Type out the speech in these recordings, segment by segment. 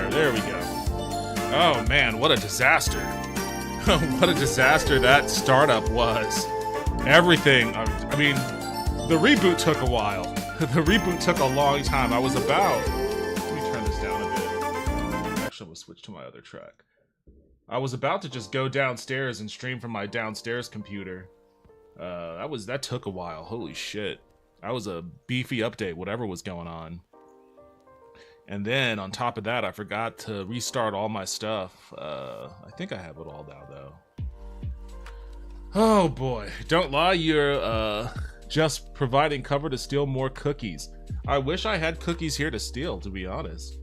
There we go. Oh man, what a disaster. What a disaster that startup was. Everything, I mean, the reboot took a while. The reboot took a long time. I was about, let me turn this down a bit. Actually, I'm gonna switch to my other track. I was about to just go downstairs and stream from my downstairs computer. That took a while. Holy shit. That was a beefy update, whatever was going on. And then on top of that, I forgot to restart all my stuff. I think I have it all now, though. Oh boy, don't lie, you're just providing cover to steal more cookies. I wish I had cookies here to steal, to be honest.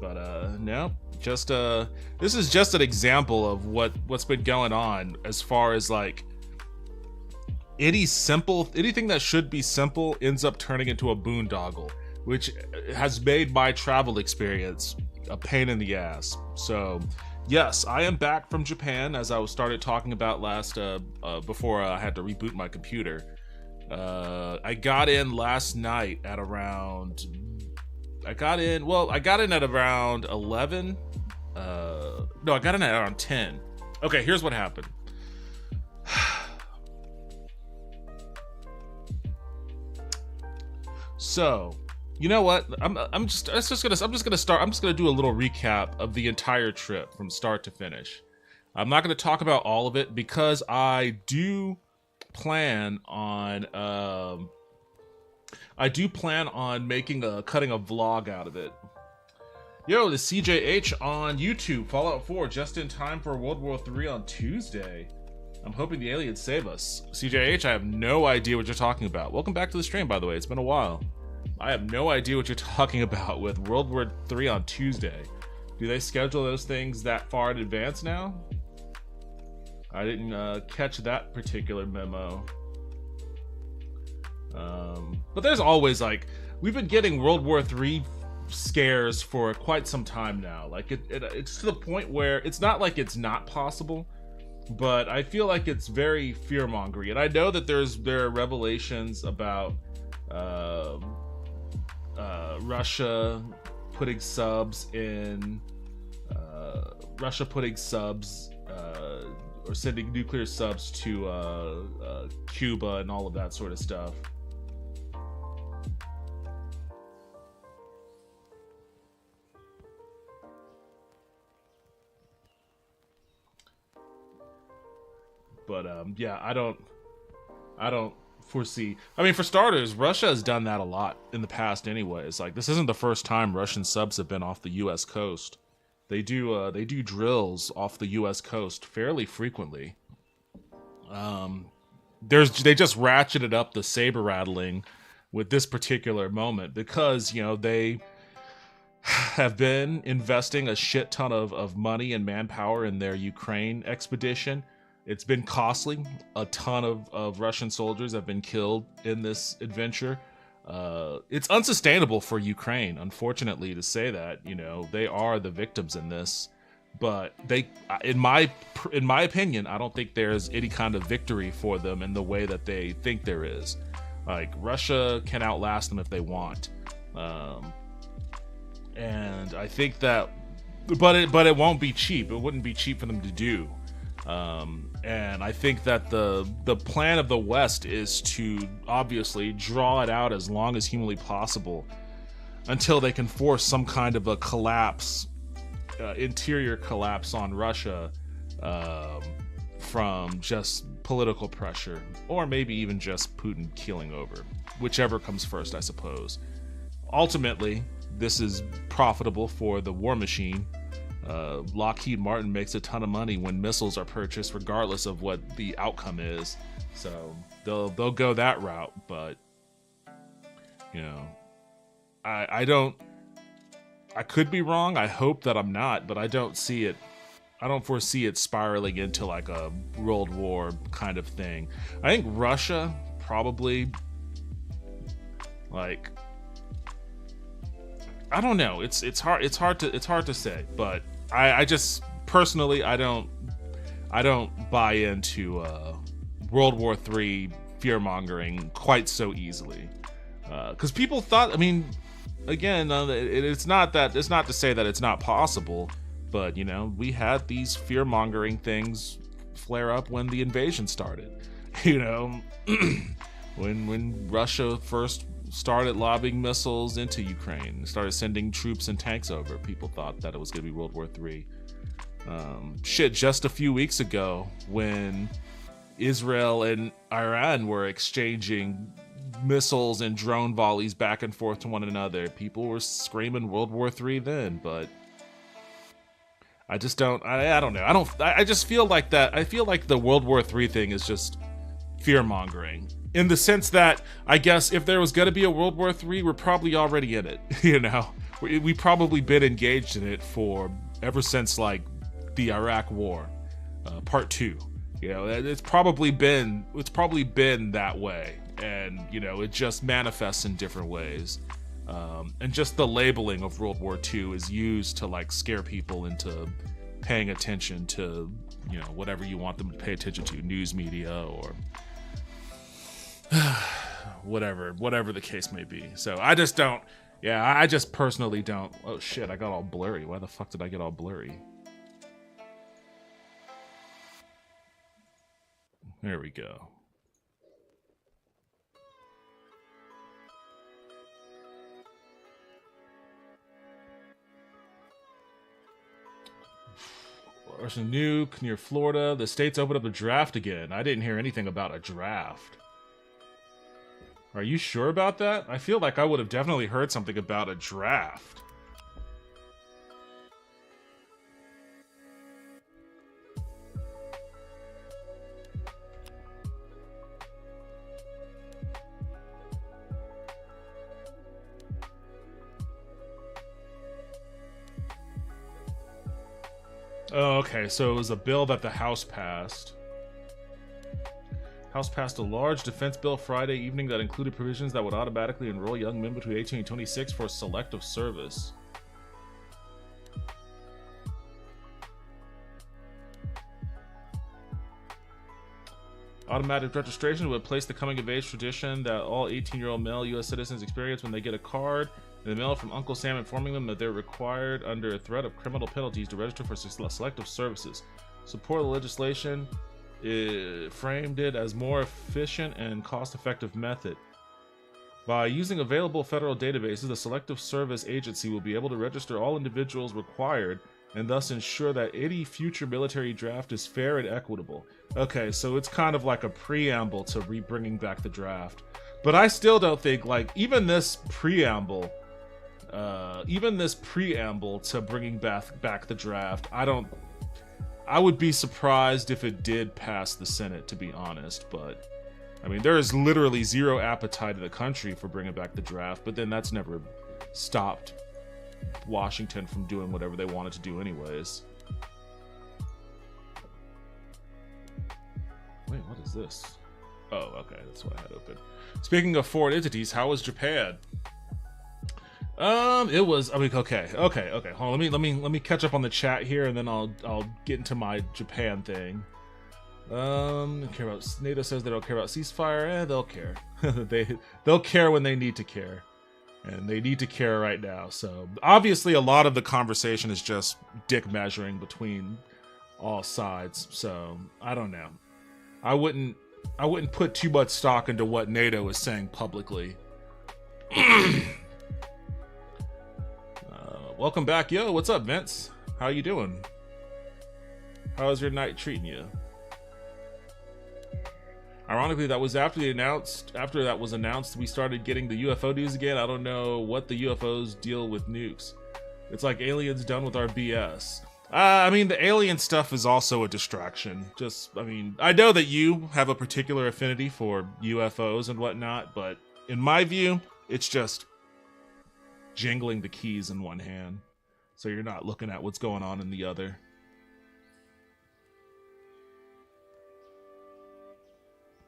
But no, just this is just an example of what's been going on as far as like anything that should be simple ends up turning into a boondoggle, which has made my travel experience a pain in the ass. So, yes, I am back from Japan, as I started talking about last, before I had to reboot my computer. I got in last night at around... I got in at around 11. No, I got in at around 10. Okay, here's what happened. So... You know what? I'm just gonna do a little recap of the entire trip from start to finish. I'm not gonna talk about all of it because I do plan on cutting a vlog out of it. Yo, the CJH on YouTube, Fallout 4 just in time for World War III on Tuesday. I'm hoping the aliens save us. CJH, I have no idea what you're talking about. Welcome back to the stream, by the way. It's been a while. I have no idea what you're talking about with World War III on Tuesday. Do they schedule those things that far in advance now? I didn't catch that particular memo. But there's always, like, we've been getting World War III scares for quite some time now. Like, it's to the point where it's not like it's not possible, but I feel like it's very fear-mongering. And I know that there are revelations about Russia putting subs or sending nuclear subs to Cuba and all of that sort of stuff. But yeah, I don't foresee. I mean, for starters, Russia has done that a lot in the past anyways. Like, this isn't the first time Russian subs have been off the US coast. They do drills off the US coast fairly frequently. They just ratcheted up the saber rattling with this particular moment because, you know, they have been investing a shit ton of money and manpower in their Ukraine expedition. It's been costly. A ton of Russian soldiers have been killed in this adventure. It's unsustainable for Ukraine, unfortunately, to say that. You know, they are the victims in this. But they, in my opinion, I don't think there's any kind of victory for them in the way that they think there is. Like, Russia can outlast them if they want. And I think that, but it won't be cheap. It wouldn't be cheap for them to do. And I think that the plan of the West is to obviously draw it out as long as humanly possible. until they can force some kind of a collapse, interior collapse on Russia, from just political pressure, or maybe even just Putin keeling over, whichever comes first, I suppose. Ultimately, this is profitable for the war machine. Lockheed Martin makes a ton of money when missiles are purchased, regardless of what the outcome is. So they'll go that route. But you know, I could be wrong. I hope that I'm not, but I don't see it. I don't foresee it spiraling into like a World War kind of thing. I think Russia probably, like, I don't know. It's hard to say, but I just personally I don't buy into World War III fear mongering quite so easily, because people thought. I mean, again, it's not to say that it's not possible. But, you know, we had these fear-mongering things flare up when the invasion started. You know, when Russia first started lobbing missiles into Ukraine, started sending troops and tanks over, people thought that it was going to be World War III. Just a few weeks ago, when Israel and Iran were exchanging missiles and drone volleys back and forth to one another, people were screaming World War III then, but I just don't. I don't know. I just feel like that. I feel like the World War III thing is just fear mongering, in the sense that I guess if there was going to be a World War III, we're probably already in it. You know, we probably been engaged in it for ever since like the Iraq War, Part 2. You know, it's probably been that way, and you know, it just manifests in different ways. And just the labeling of World War II is used to like scare people into paying attention to, you know, whatever you want them to pay attention to, news media or whatever the case may be. So I just don't. Yeah, I just personally don't. Oh shit, I got all blurry. Why the fuck did I get all blurry? There we go. Russian nuke near Florida. The state's opened up a draft again. I didn't hear anything about a draft. Are you sure about that? I feel like I would have definitely heard something about a draft. Oh, okay, so it was a bill that the House passed. House passed a large defense bill Friday evening that included provisions that would automatically enroll young men between 18 and 26 for selective service. Automatic registration would place the coming of age tradition that all 18-year-old male U.S. citizens experience when they get a card in the mail from Uncle Sam informing them that they're required under a threat of criminal penalties to register for selective services. Support the legislation framed it as more efficient and cost-effective method. By using available federal databases, the Selective Service Agency will be able to register all individuals required and thus ensure that any future military draft is fair and equitable. Okay, so it's kind of like a preamble to bringing back the draft. But I still don't think, like, even this preamble to bringing back the draft, I would be surprised if it did pass the Senate, to be honest. But I mean, there is literally zero appetite in the country for bringing back the draft, but then that's never stopped Washington from doing whatever they wanted to do anyways. Wait, what is this? Oh, okay, that's what I had open. Speaking of foreign entities, how was Japan? It was. I mean, okay. Hold on, let me catch up on the chat here, and then I'll get into my Japan thing. Care about NATO says they don't care about ceasefire. They'll care. They'll care when they need to care, and they need to care right now. So obviously, a lot of the conversation is just dick measuring between all sides. So I don't know. I wouldn't put too much stock into what NATO is saying publicly. Welcome back. Yo, what's up, Vince? How you doing? How's your night treating you? Ironically, that was after that was announced, we started getting the UFO news again. I don't know what the UFOs deal with nukes. It's like aliens done with our BS. I mean, the alien stuff is also a distraction. I know that you have a particular affinity for UFOs and whatnot, but in my view, it's just jingling the keys in one hand, so you're not looking at what's going on in the other.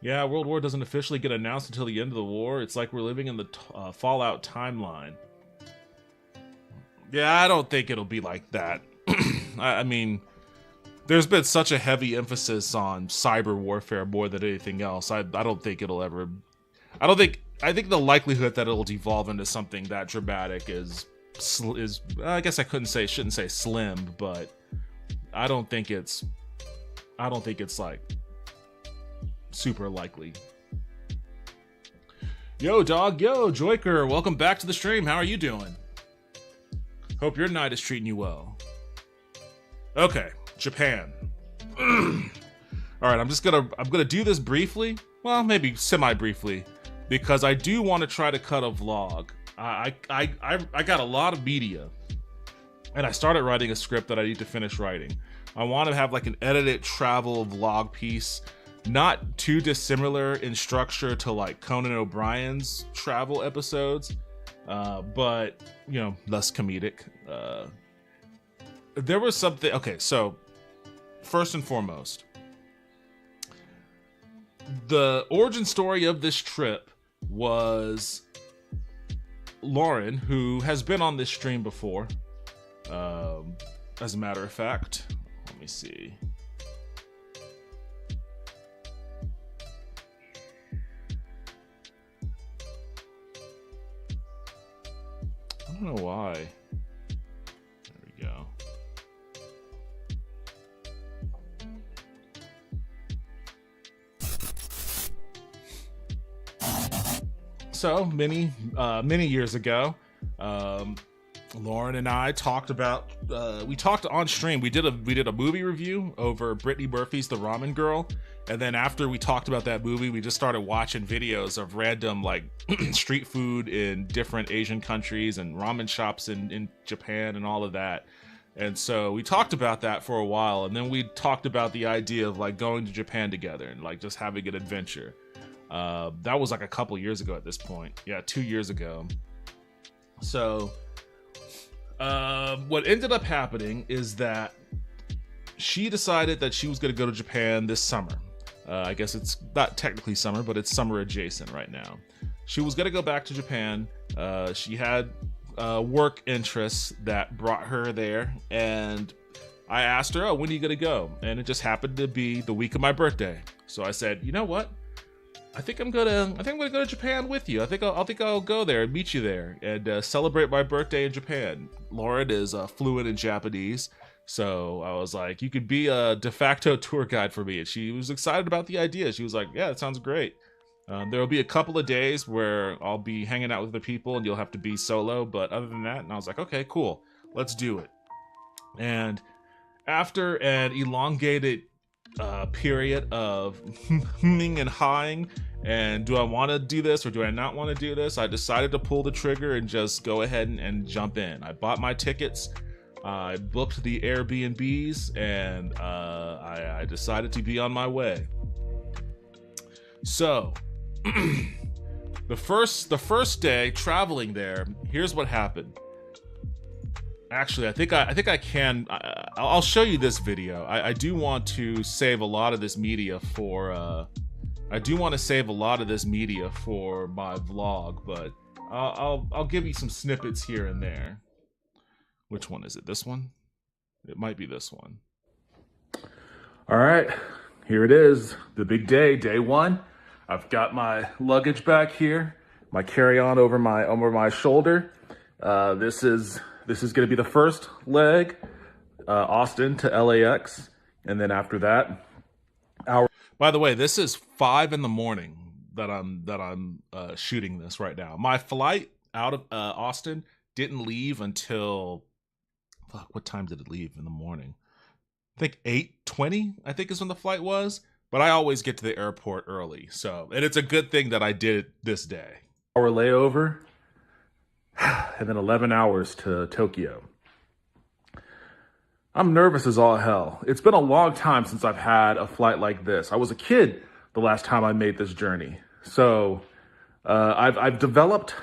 Yeah, World War doesn't officially get announced until the end of the war. It's like we're living in the Fallout timeline. Yeah, I don't think it'll be like that. I mean, there's been such a heavy emphasis on cyber warfare more than anything else. I don't think it'll ever... I think the likelihood that it'll devolve into something that dramatic is I guess shouldn't say slim, but I don't think it's like super likely. Yo, dog, yo, Joyker, welcome back to the stream. How are you doing? Hope your night is treating you well. Okay, Japan. All right, I'm gonna do this briefly. Well, maybe semi-briefly, because I do want to try to cut a vlog. I got a lot of media, and I started writing a script that I need to finish writing. I want to have like an edited travel vlog piece, not too dissimilar in structure to like Conan O'Brien's travel episodes, but you know, less comedic. There was something. Okay, so first and foremost, the origin story of this trip was Lauren, who has been on this stream before. As a matter of fact, let me see. I don't know why. There we go. So many years ago, Lauren and I talked about. We talked on stream. We did a movie review over Brittany Murphy's The Ramen Girl, and then after we talked about that movie, we just started watching videos of random like street food in different Asian countries and ramen shops in Japan and all of that. And so we talked about that for a while, and then we talked about the idea of like going to Japan together and like just having an adventure. That was like a couple years ago at this point. Yeah, 2 years ago. So what ended up happening is that she decided that she was going to go to Japan this summer. I guess it's not technically summer, but it's summer adjacent right now. She was going to go back to Japan. She had work interests that brought her there, and I asked her, "Oh, when are you going to go?" And it just happened to be the week of my birthday. So I said, "You know what? I think I'm gonna go to Japan with you. I think I'll go there and meet you there and celebrate my birthday in Japan." Lauren is fluent in Japanese, so I was like, "You could be a de facto tour guide for me." And she was excited about the idea. She was like, "Yeah, that sounds great." There will be a couple of days where I'll be hanging out with the people, and you'll have to be solo. But other than that, and I was like, "Okay, cool, let's do it." And after an elongated period of humming and hawing, and do I want to do this or do I not want to do this, I decided to pull the trigger and just go ahead and jump in. I bought my tickets, I booked the Airbnbs, and I decided to be on my way. So the first day traveling there, here's what happened. Actually, I think I can. I'll show you this video. I do want to save a lot of this media for. I do want to save a lot of this media for my vlog, but I'll give you some snippets here and there. Which one is it? This one? It might be this one. All right, here it is. The big day, day one. I've got my luggage back here, my carry-on over my shoulder. This is going to be the first leg, Austin to LAX, and then after that, By the way, this is 5 in the morning that I'm shooting this right now. My flight out of Austin didn't leave until fuck, what time did it leave in the morning? I think 8:20, I think is when the flight was. But I always get to the airport early. So, and it's a good thing that I did it this day. Hour layover, and then 11 hours to Tokyo. I'm nervous as all hell. It's been a long time since I've had a flight like this. I was a kid the last time I made this journey. So I've developed,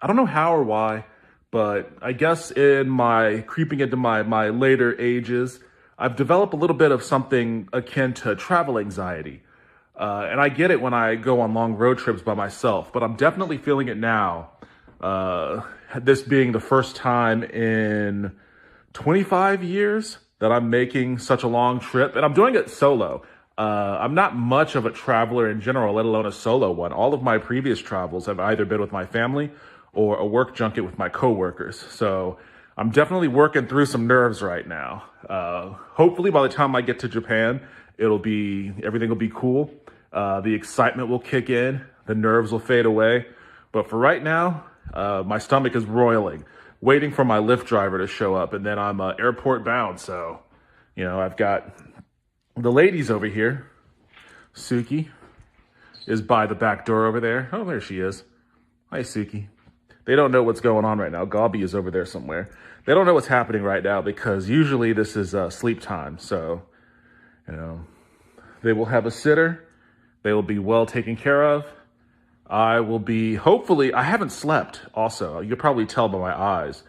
I don't know how or why, but I guess in my creeping into my later ages, I've developed a little bit of something akin to travel anxiety. And I get it when I go on long road trips by myself, but I'm definitely feeling it now. This being the first time in 25 years that I'm making such a long trip, and I'm doing it solo. I'm not much of a traveler in general, let alone a solo one. All of my previous travels have either been with my family or a work junket with my coworkers. So I'm definitely working through some nerves right now. Hopefully by the time I get to Japan, everything will be cool. The excitement will kick in, the nerves will fade away. But for right now, my stomach is roiling, waiting for my Lyft driver to show up, and then I'm airport bound. So, I've got the ladies over here. Suki is by the back door over there. Oh, there she is. Hi, Suki. They don't know what's going on right now. Gabi is over there somewhere. They don't know what's happening right now because usually this is sleep time. So, they will have a sitter. They will be well taken care of. I will be, hopefully, I haven't slept also. You'll probably tell by my eyes.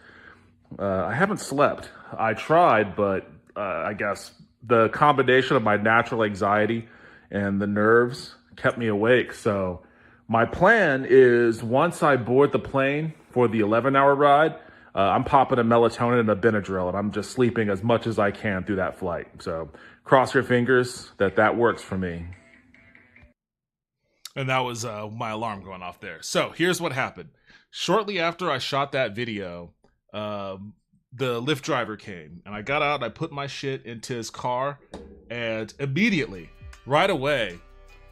I haven't slept. I tried, but I guess the combination of my natural anxiety and the nerves kept me awake. So my plan is once I board the plane for the 11-hour ride, I'm popping a melatonin and a Benadryl, and I'm just sleeping as much as I can through that flight. So cross your fingers that works for me. And that was my alarm going off there. So here's what happened. Shortly after I shot that video, the Lyft driver came, and I got out and I put my shit into his car, and immediately, right away,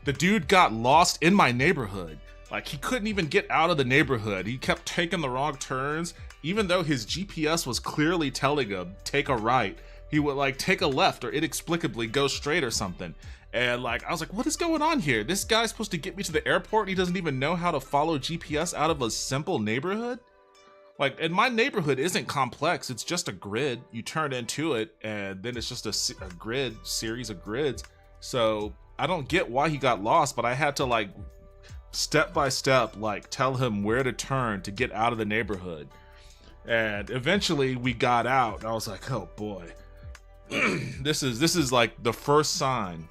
the dude got lost in my neighborhood. Like, he couldn't even get out of the neighborhood. He kept taking the wrong turns, even though his GPS was clearly telling him, take a right. He would, take a left or inexplicably go straight or something. And, I was like, what is going on here? This guy's supposed to get me to the airport, and he doesn't even know how to follow GPS out of a simple neighborhood? And my neighborhood isn't complex. It's just a grid. You turn into it, and then it's just a grid, series of grids. So I don't get why he got lost, but I had to, step by step, tell him where to turn to get out of the neighborhood. And eventually we got out, and I was like, oh boy. This is the first sign,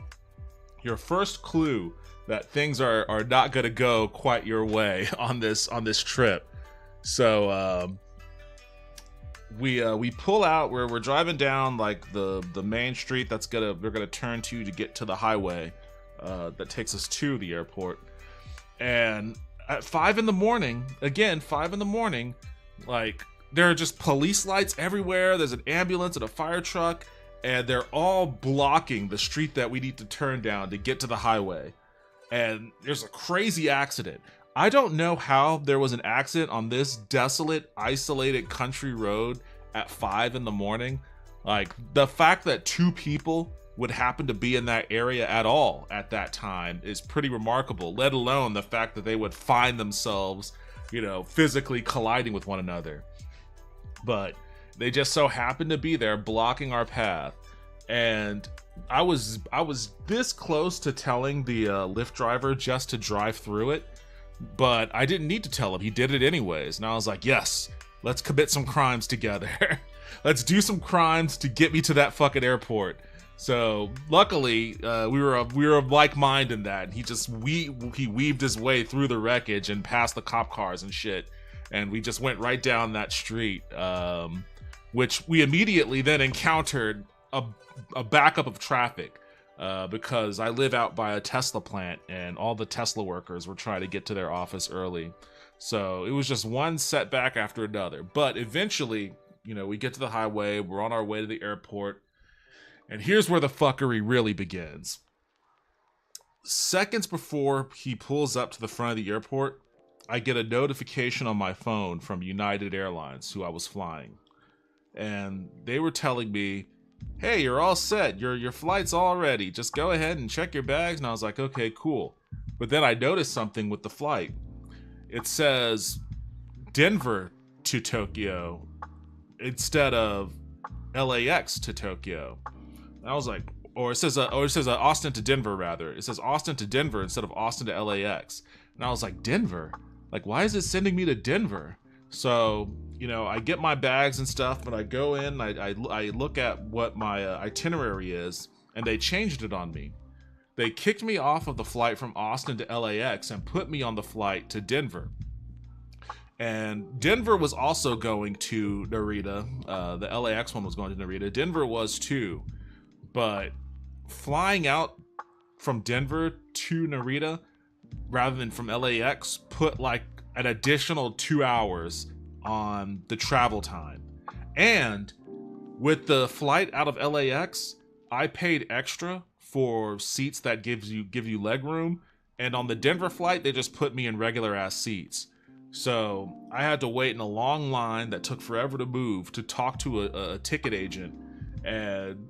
your first clue that things are not gonna go quite your way on this trip. So we pull out, we're driving down the main street we're gonna turn to get to the highway that takes us to the airport. And at 5 a.m, there are just police lights everywhere. There's an ambulance and a fire truck, and they're all blocking the street that we need to turn down to get to the highway. And there's a crazy accident. I don't know how there was an accident on this desolate, isolated country road at 5 a.m. The fact that 2 people would happen to be in that area at all at that time is pretty remarkable, let alone the fact that they would find themselves, physically colliding with one another. But they just so happened to be there blocking our path. And I was this close to telling the Lyft driver just to drive through it, but I didn't need to tell him. He did it anyways. And I was like, yes, let's commit some crimes together. Let's do some crimes to get me to that fucking airport. So luckily, we were of like mind in that. He weaved his way through the wreckage and past the cop cars and shit, and we just went right down that street, which we immediately then encountered a backup of traffic, because I live out by a Tesla plant, and all the Tesla workers were trying to get to their office early. So it was just one setback after another. But eventually, we get to the highway. We're on our way to the airport. And here's where the fuckery really begins. Seconds before he pulls up to the front of the airport, I get a notification on my phone from United Airlines, who I was flying. and they were telling me, hey, you're all set. Your flight's all ready. Just go ahead and check your bags. And I was like, okay, cool. But then I noticed something with the flight. It says Denver to Tokyo instead of LAX to Tokyo. And I was like, or it says Austin to Denver rather. It says Austin to Denver instead of Austin to LAX. And I was like, Denver? Like, why is it sending me to Denver? So, you know, I get my bags and stuff, but I go in, I look at what my itinerary is, and they changed it on me. They kicked me off of the flight from Austin to LAX and put me on the flight to Denver. And Denver was also going to Narita. The LAX one was going to Narita. Denver was too. But flying out from Denver to Narita rather than from LAX put like an additional 2 hours on the travel time. And with the flight out of LAX, I paid extra for seats that give you leg room, and on the Denver flight they just put me in regular ass seats. So I had to wait in a long line that took forever to move to talk to a ticket agent and,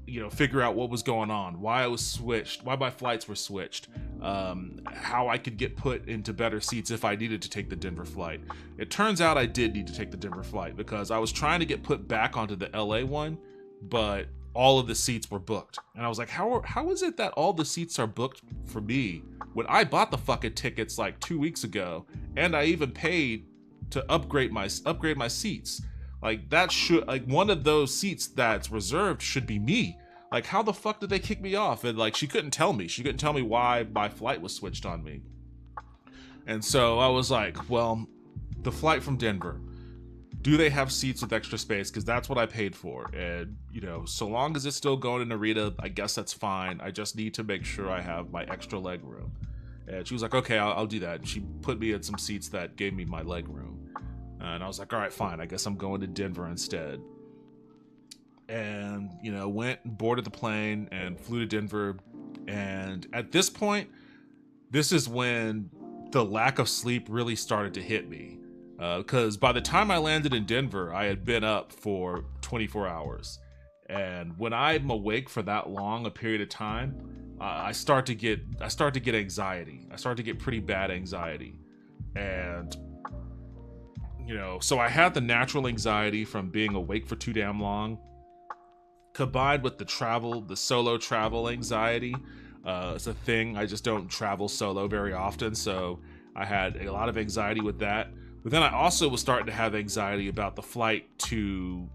you know, figure out what was going on, why I was switched, why my flights were switched, how I could get put into better seats if I needed to take the Denver flight. It turns out I did need to take the Denver flight because I was trying to get put back onto the LA one, but all of the seats were booked. And I was like, how is it that all the seats are booked for me when I bought the fucking tickets like 2 weeks ago, and I even paid to upgrade my seats? Like, that should, like, one of those seats that's reserved should be me. Like, how the fuck did they kick me off? And like, she couldn't tell me why my flight was switched on me. And so I was like, well, the flight from Denver, do they have seats with extra space? Because that's what I paid for. And, you know, so long as it's still going to Narita, I guess that's fine. I just need to make sure I have my extra leg room. And she was like, okay, I'll do that. And she put me in some seats that gave me my leg room. And I was like, all right, fine. I guess I'm going to Denver instead. And, you know, went and boarded the plane and flew to Denver. And at this point, this is when the lack of sleep really started to hit me. Because by the time I landed in Denver, I had been up for 24 hours. And when I'm awake for that long a period of time, I start to get anxiety. I start to get pretty bad anxiety. And, you know, so I had the natural anxiety from being awake for too damn long, combined with the solo travel anxiety. It's a thing. I just don't travel solo very often, so I had a lot of anxiety with that. But then I also was starting to have anxiety about the flight to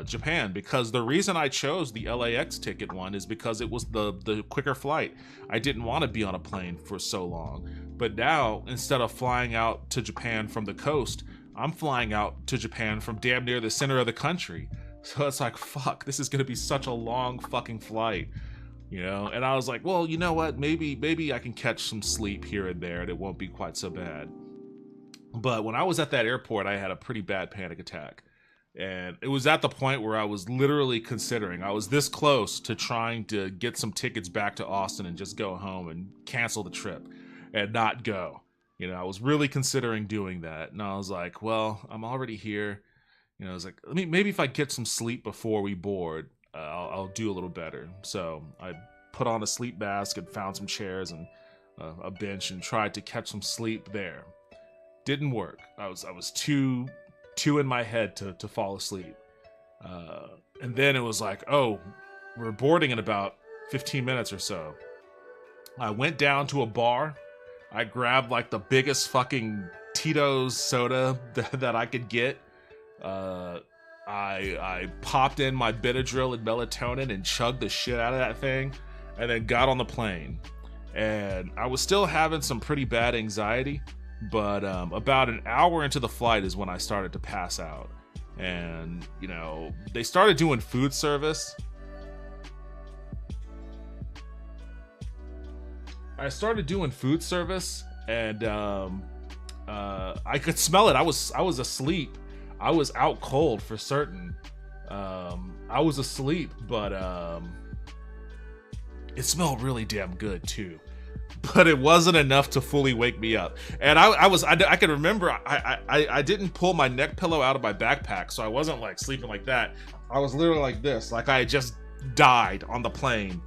Japan, because the reason I chose the LAX ticket one is because it was the quicker flight. I didn't want to be on a plane for so long. But now, instead of flying out to Japan from the coast, I'm flying out to Japan from damn near the center of the country. So it's like, fuck, this is going to be such a long fucking flight, you know? And I was like, well, you know what? Maybe I can catch some sleep here and there and it won't be quite so bad. But when I was at that airport, I had a pretty bad panic attack. And it was at the point where I was literally considering, I was this close to trying to get some tickets back to Austin and just go home and cancel the trip and not go. You know, I was really considering doing that. And I was like, well, I'm already here. You know, I was like, maybe if I get some sleep before we board, I'll do a little better. So I put on a sleep mask and found some chairs and a bench and tried to catch some sleep there. Didn't work. I was too in my head to fall asleep. And then it was like, oh, we're boarding in about 15 minutes or so. I went down to a bar. I grabbed like the biggest fucking Tito's soda that I could get. I popped in my Benadryl and melatonin and chugged the shit out of that thing, and then got on the plane. And I was still having some pretty bad anxiety, but about an hour into the flight is when I started to pass out. And, you know, they started doing food service. I started doing food service, and I could smell it. I was asleep. I was out cold for certain. I was asleep, but it smelled really damn good too. but it wasn't enough to fully wake me up. And I can remember I didn't pull my neck pillow out of my backpack, so I wasn't like sleeping like that. I was literally like this, like I had just died on the plane.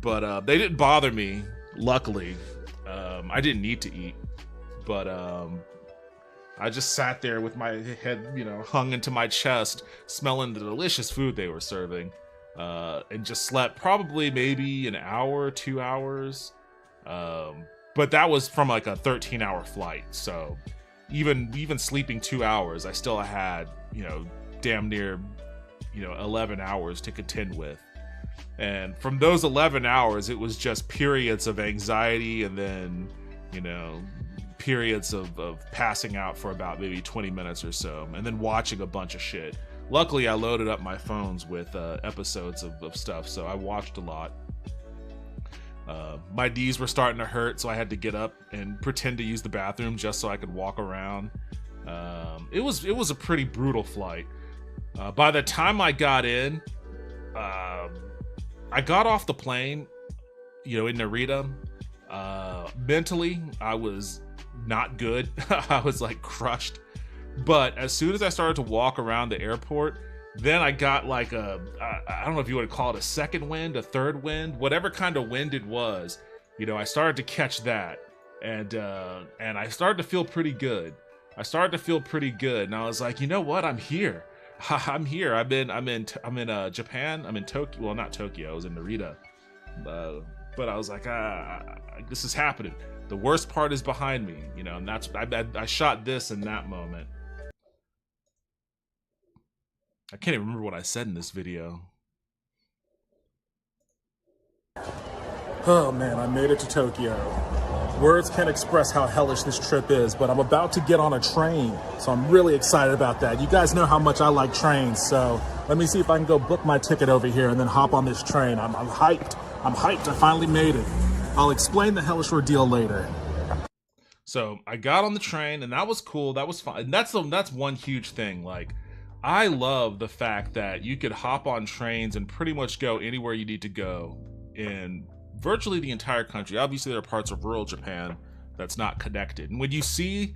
But they didn't bother me, luckily. I didn't need to eat, but I just sat there with my head, hung into my chest, smelling the delicious food they were serving, and just slept probably maybe an hour, 2 hours. But that was from like a 13-hour flight. So even sleeping 2 hours, I still had, damn near, 11 hours to contend with. And from those 11 hours, it was just periods of anxiety and then, periods of passing out for about maybe 20 minutes or so, and then watching a bunch of shit. Luckily, I loaded up my phones with episodes of stuff, so I watched a lot. My knees were starting to hurt, so I had to get up and pretend to use the bathroom just so I could walk around. It was a pretty brutal flight. By the time I got in, I got off the plane, in Narita. Mentally, I was not good. I was like crushed. But as soon as I started to walk around the airport, then I got like I don't know if you would call it a second wind, a third wind, whatever kind of wind it was. I started to catch that, and I started to feel pretty good. And I was like, you know what? I'm here. I'm here. I'm in Japan. I'm in Tokyo. Well, not Tokyo. I was in Narita. But I was like, this is happening. The worst part is behind me, and that's I shot this in that moment. I can't even remember what I said in this video. Oh man, I made it to Tokyo. Words can't express how hellish this trip is, but I'm about to get on a train, so I'm really excited about that. You guys know how much I like trains, so let me see if I can go book my ticket over here and then hop on this train. I'm hyped. I'm hyped. I finally made it. I'll explain the hellish ordeal later. So I got on the train, and that was cool. That was fun. And that's one huge thing. Like, I love the fact that you could hop on trains and pretty much go anywhere you need to go in virtually the entire country. Obviously, there are parts of rural Japan that's not connected. And when you see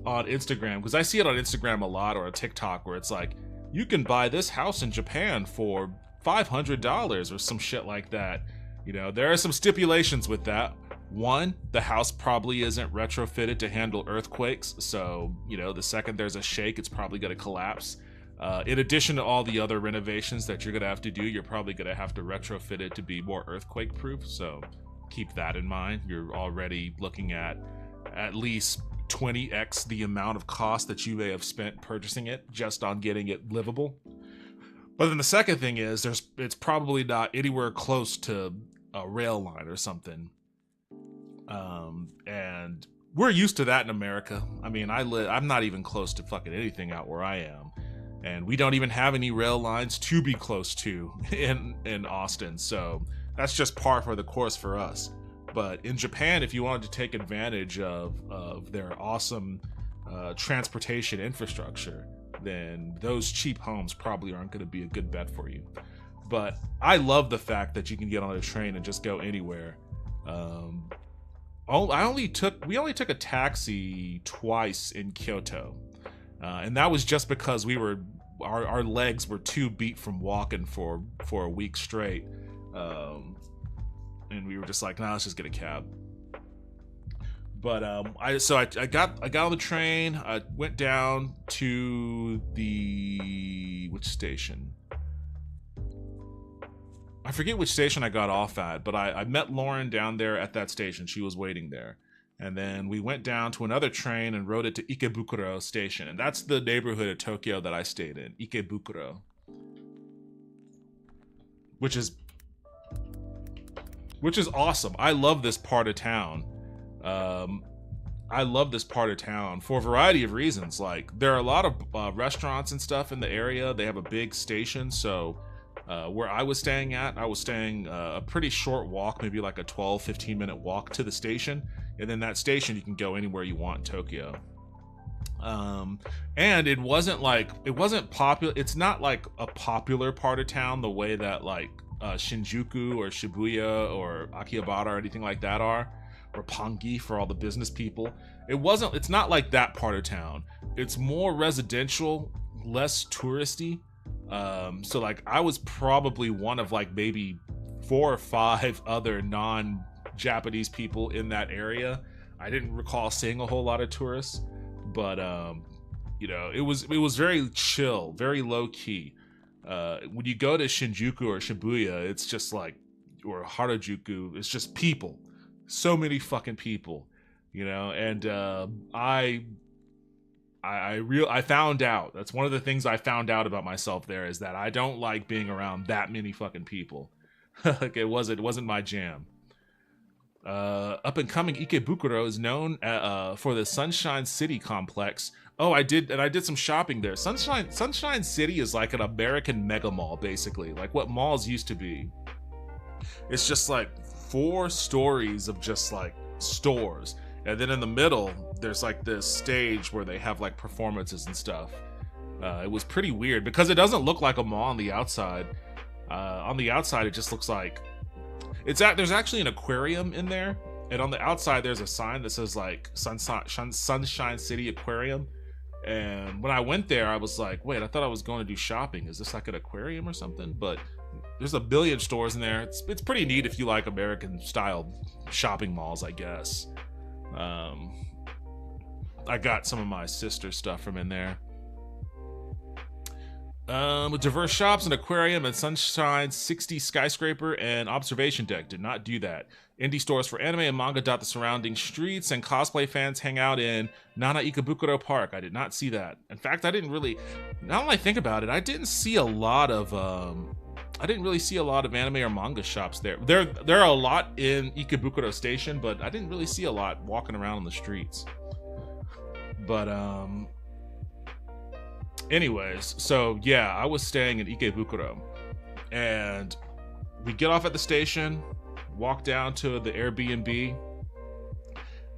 on Instagram, because I see it on Instagram a lot, or on TikTok, where it's like, you can buy this house in Japan for $500 or some shit like that. There are some stipulations with that. One, the house probably isn't retrofitted to handle earthquakes. So, the second there's a shake, it's probably going to collapse. In addition to all the other renovations that you're going to have to do, you're probably going to have to retrofit it to be more earthquake proof. So keep that in mind. You're already looking at least 20x the amount of cost that you may have spent purchasing it just on getting it livable. But then the second thing is it's probably not anywhere close to a rail line or something. And we're used to that in America. I mean, I'm not even close to fucking anything out where I am. And we don't even have any rail lines to be close to in Austin. So that's just par for the course for us. But in Japan, if you wanted to take advantage of their awesome transportation infrastructure, then those cheap homes probably aren't going to be a good bet for you. But I love the fact that you can get on a train and just go anywhere. We only took a taxi twice in Kyoto, and that was just because our legs were too beat from walking for a week straight, and we were just like, nah, let's just get a cab. But I got on the train. I went down to which station? I forget which station I got off at, but I met Lauren down there at that station. She was waiting there. And then we went down to another train and rode it to Ikebukuro station. And that's the neighborhood of Tokyo that I stayed in, Ikebukuro. Which is awesome. I love this part of town. I love this part of town for a variety of reasons. Like, there are a lot of restaurants and stuff in the area. They have a big station, so where I was staying a pretty short walk, maybe like a 12-15 minute walk to the station, and then that station you can go anywhere you want in Tokyo. And it wasn't popular. It's not like a popular part of town the way that like Shinjuku or Shibuya or Akihabara or anything like that are, Roppongi for all the business people. It's not like that part of town. It's more residential, less touristy. So like I was probably one of like maybe 4 or 5 other non-Japanese people in that area. I didn't recall seeing a whole lot of tourists, but you know, it was very chill, very low key. When you go to Shinjuku or Shibuya, it's just like, or Harajuku, it's just people, so many fucking people, you know. And I found out, that's one of the things I found out about myself there, is that I don't like being around that many fucking people. Like it wasn't my jam. Up and coming Ikebukuro is known for the Sunshine City complex. Oh, I did some shopping there. Sunshine City is like an American mega mall, basically, like what malls used to be. It's just like 4 stories of just like stores, and then in the middle there's like this stage where they have like performances and stuff. It was pretty weird because it doesn't look like a mall on the outside. On the outside, it just looks like there's actually an aquarium in there, and on the outside there's a sign that says like Sunshine City Aquarium. And when I went there, I was like, wait, I thought I was going to do shopping. Is this like an aquarium or something? But there's a billion stores in there. It's pretty neat if you like American style shopping malls, I guess. I got some of my sister's stuff from in there. With diverse shops, an aquarium, and Sunshine 60 skyscraper and observation deck. Did not do that. Indie stores for anime and manga dot the surrounding streets, and cosplay fans hang out in Nana Ikebukuro Park. I did not see that. In fact, I didn't really, now that I think about it, I didn't see a lot of anime or manga shops there. There are a lot in Ikebukuro Station, but I didn't really see a lot walking around on the streets. But anyways, so yeah, I was staying in Ikebukuro, and we get off at the station, walk down to the Airbnb.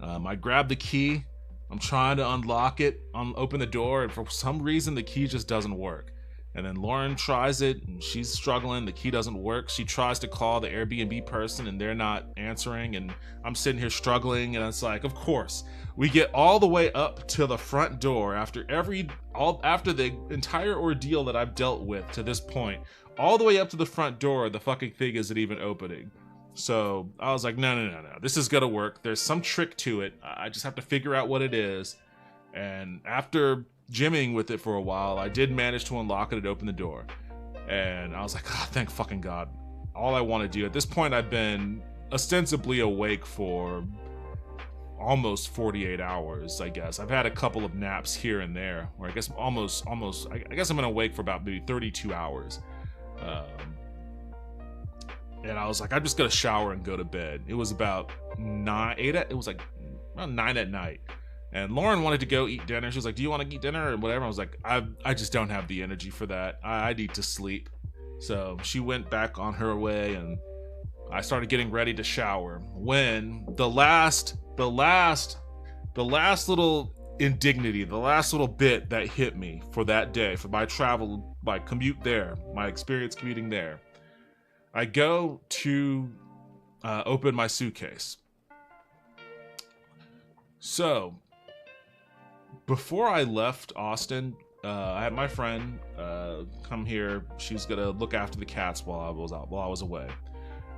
I grab the key. I'm trying to unlock it, open the door, and for some reason the key just doesn't work. And then Lauren tries it, and she's struggling. The key doesn't work. She tries to call the Airbnb person, and they're not answering. And I'm sitting here struggling, and it's like, of course, we get all the way up to the front door after the entire ordeal that I've dealt with to this point. All the way up to the front door, the fucking thing isn't even opening. So I was like, no, this is gonna work. There's some trick to it. I just have to figure out what it is. And after jimming with it for a while, I did manage to unlock it and open the door. And I was like, oh, thank fucking God. All I want to do at this point, I've been ostensibly awake for almost 48 hours, I guess. I've had a couple of naps here and there, or I guess I guess I've been awake for about maybe 32 hours. And I was like, I'm just gonna shower and go to bed. It was about 9 at night. And Lauren wanted to go eat dinner. She was like, do you want to eat dinner or whatever? I was like, I just don't have the energy for that. I need to sleep. So she went back on her way, and I started getting ready to shower when the last little indignity, the last little bit that hit me for that day, for my travel, my commute there, my experience commuting there. I go to open my suitcase. So before I left Austin, I had my friend come here. She was gonna look after the cats while I was away,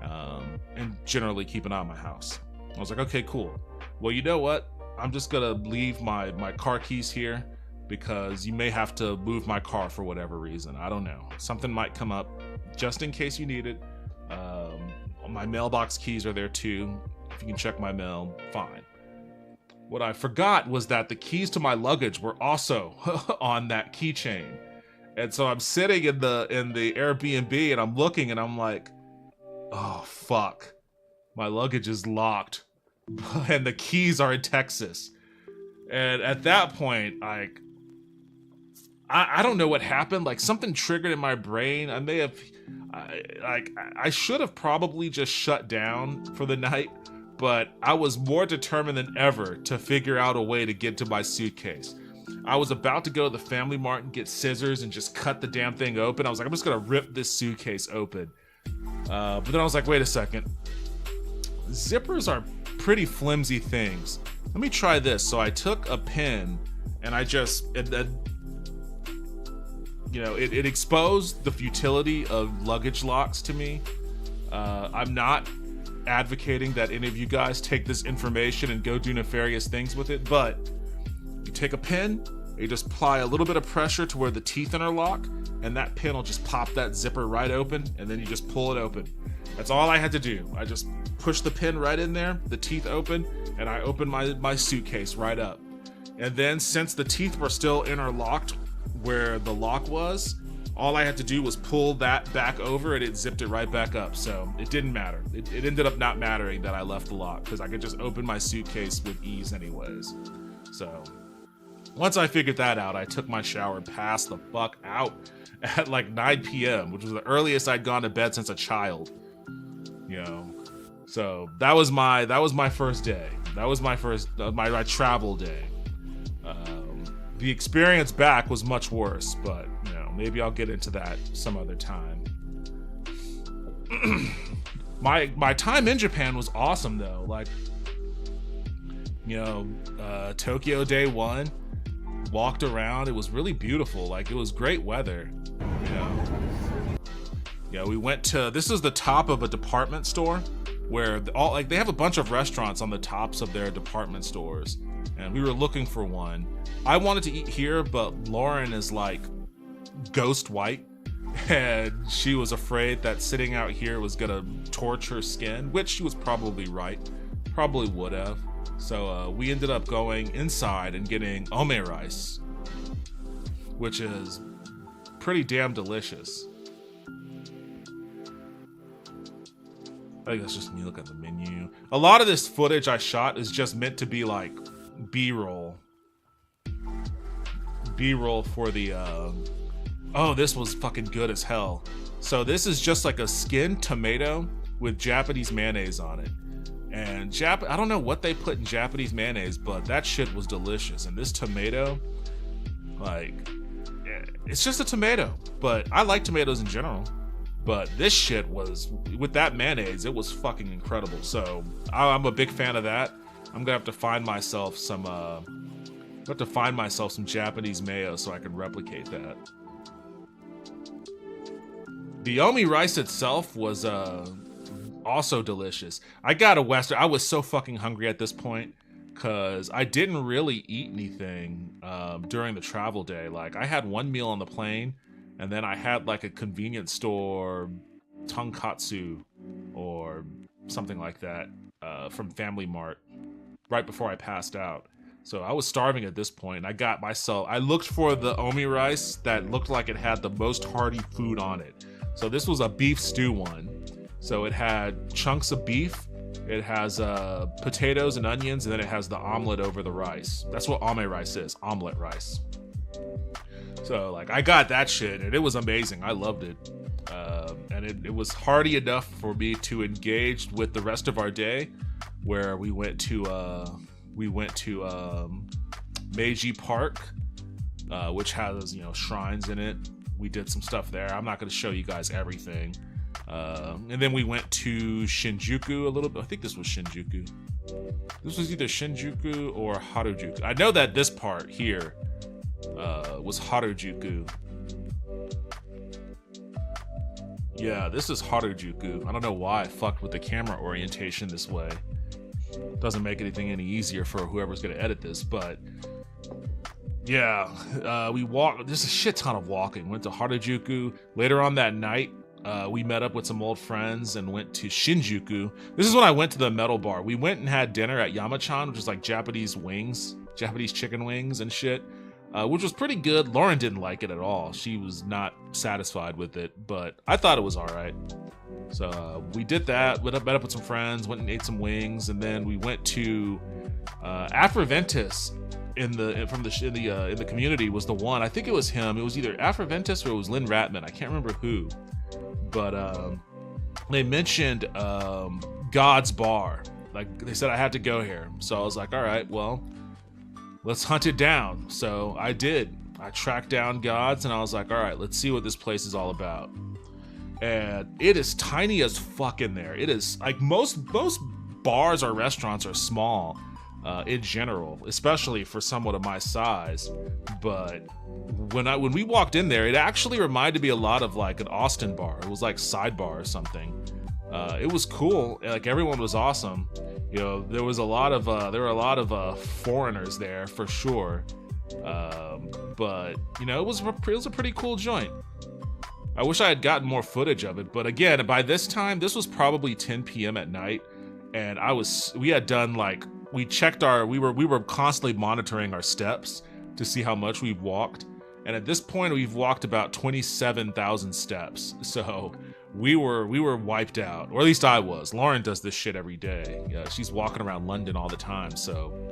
and generally keep an eye on my house. I was like, okay, cool. Well, you know what? I'm just gonna leave my car keys here because you may have to move my car for whatever reason. I don't know. Something might come up. Just in case you need it. My mailbox keys are there too. If you can check my mail, fine. What I forgot was that the keys to my luggage were also on that keychain. And so I'm sitting in the Airbnb and I'm looking and I'm like, oh fuck. My luggage is locked and the keys are in Texas. And at that point, like, I don't know what happened. Like something triggered in my brain. I should have probably just shut down for the night, but I was more determined than ever to figure out a way to get to my suitcase. I was about to go to the Family Mart and get scissors and just cut the damn thing open. I was like, I'm just gonna rip this suitcase open. But then I was like, wait a second. Zippers are pretty flimsy things. Let me try this. So I took a pin and I just, you know, it exposed the futility of luggage locks to me. I'm not advocating that any of you guys take this information and go do nefarious things with it, but you take a pin, you just apply a little bit of pressure to where the teeth interlock, and that pin will just pop that zipper right open, and then you just pull it open. That's all I had to do. I just pushed the pin right in there, the teeth open, and I opened my suitcase right up. And then since the teeth were still interlocked where the lock was, all I had to do was pull that back over and it zipped it right back up. So it didn't matter. It ended up not mattering that I left the lock because I could just open my suitcase with ease anyways. So once I figured that out, I took my shower and passed the fuck out at like 9 p.m., which was the earliest I'd gone to bed since a child. You know, so that was my first day. That was my first my travel day. The experience back was much worse, but you know, maybe I'll get into that some other time. My time in Japan was awesome though. Like, you know, Tokyo day one, walked around. It was really beautiful. Like, it was great weather. You know. Yeah, we went to, this is the top of a department store where they have a bunch of restaurants on the tops of their department stores, and we were looking for one. I wanted to eat here, but Lauren is like ghost white, and she was afraid that sitting out here was gonna torch her skin, which she was probably right, probably would have. So we ended up going inside and getting ome rice, which is pretty damn delicious. I think that's just me looking at the menu. A lot of this footage I shot is just meant to be like B-roll. B-roll for the, oh, this was fucking good as hell. So this is just like a skinned tomato with Japanese mayonnaise on it. And I don't know what they put in Japanese mayonnaise, but that shit was delicious. And this tomato, like, it's just a tomato. But I like tomatoes in general. But this shit was, with that mayonnaise, it was fucking incredible. So I'm a big fan of that. I'm gonna have to find myself some Japanese mayo so I can replicate that. The omi rice itself was also delicious. I got a Western. I was so fucking hungry at this point because I didn't really eat anything during the travel day. Like, I had one meal on the plane, and then I had like a convenience store tonkatsu or something like that from Family Mart right before I passed out. So I was starving at this point, and I looked for the omi rice that looked like it had the most hearty food on it. So this was a beef stew one. So it had chunks of beef, it has potatoes and onions, and then it has the omelet over the rice. That's what ome rice is, omelet rice. So like, I got that shit, and it was amazing. I loved it. And it was hearty enough for me to engage with the rest of our day, where we went to Meiji Park, which has, you know, shrines in it. We did some stuff there. I'm not going to show you guys everything. And then we went to Shinjuku a little bit. I think this was Shinjuku. This was either Shinjuku or Harajuku. I know that this part here was Harajuku. Yeah, this is Harajuku. I don't know why I fucked with the camera orientation this way. Doesn't make anything any easier for whoever's gonna edit this, but yeah, we walked. There's a shit ton of walking. Went to Harajuku. Later on that night, we met up with some old friends and went to Shinjuku. This is when I went to the metal bar. We went and had dinner at Yamachan, which is like Japanese wings, Japanese chicken wings and shit, which was pretty good. Lauren didn't like it at all. She was not satisfied with it, but I thought it was all right. So we did that. Met up with some friends, went and ate some wings, and then we went to Afroventus in the community was the one. I think it was him. It was either Afroventus or it was Lynn Ratman. I can't remember who, but they mentioned God's Bar. Like, they said I had to go here, so I was like, all right, well, let's hunt it down. So I did. I tracked down God's, and I was like, all right, let's see what this place is all about. And it is tiny as fuck in there. It is like most bars or restaurants are small in general, especially for someone of my size. But when we walked in there, it actually reminded me a lot of like an Austin bar. It was like Sidebar or something. It was cool. Like everyone was awesome. You know, there were a lot of foreigners there for sure. But you know, it was a pretty cool joint. I wish I had gotten more footage of it, but again, by this time, this was probably 10 p.m. at night, and we were constantly monitoring our steps to see how much we've walked, and at this point, we've walked about 27,000 steps. So we were wiped out, or at least I was. Lauren does this shit every day. She's walking around London all the time, so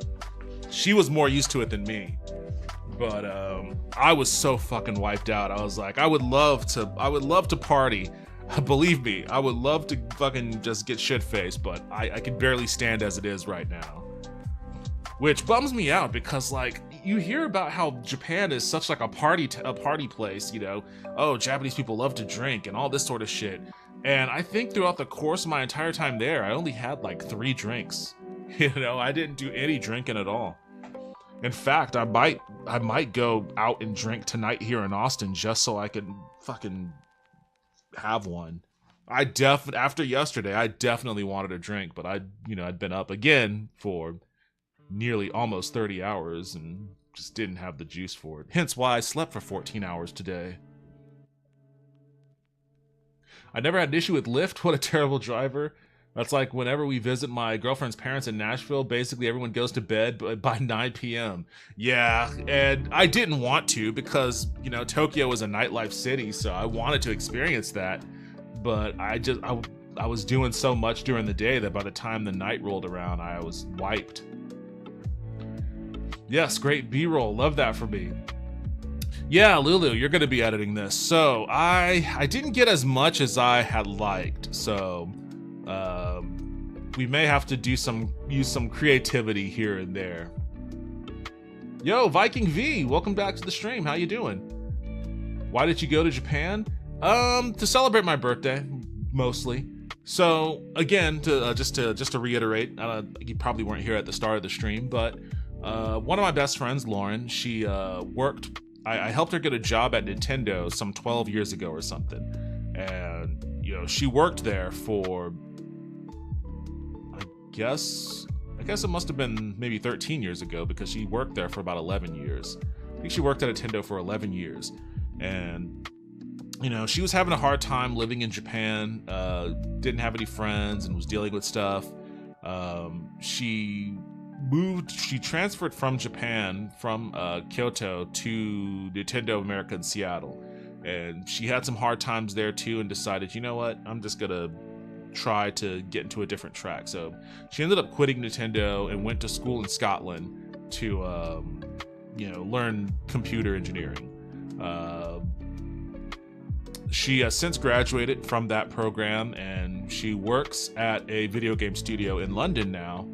she was more used to it than me. But I was so fucking wiped out. I was like, I would love to party. Believe me, I would love to fucking just get shit-faced, but I can barely stand as it is right now. Which bums me out because, like, you hear about how Japan is such like a party place, you know. Oh, Japanese people love to drink and all this sort of shit. And I think throughout the course of my entire time there, I only had like 3 drinks. You know, I didn't do any drinking at all. In fact, I might go out and drink tonight here in Austin just so I can fucking have one. After yesterday, I definitely wanted a drink, but I'd been up again for nearly almost 30 hours and just didn't have the juice for it. Hence why I slept for 14 hours today. I never had an issue with Lyft. What a terrible driver. That's like whenever we visit my girlfriend's parents in Nashville, basically everyone goes to bed by 9 p.m. Yeah, and I didn't want to because, you know, Tokyo is a nightlife city, so I wanted to experience that. But I was doing so much during the day that by the time the night rolled around, I was wiped. Yes, great B-roll. Love that for me. Yeah, Lulu, you're going to be editing this. So I didn't get as much as I had liked, so we may have to use some creativity here and there. Yo, Viking V, welcome back to the stream. How you doing? Why did you go to Japan? To celebrate my birthday, mostly. So again, just to reiterate, you probably weren't here at the start of the stream, but one of my best friends, Lauren, she worked. I helped her get a job at Nintendo some 12 years ago or something, and you know she worked there for. I guess it must have been maybe 13 years ago because she worked there for about 11 years. I think she worked at Nintendo for 11 years. And, you know, she was having a hard time living in Japan, didn't have any friends and was dealing with stuff. She transferred from Japan, from Kyoto to Nintendo America in Seattle. And she had some hard times there too and decided, you know what, I'm just gonna try to get into a different track. So she ended up quitting Nintendo and went to school in Scotland to learn computer engineering. She has since graduated from that program and she works at a video game studio in London now,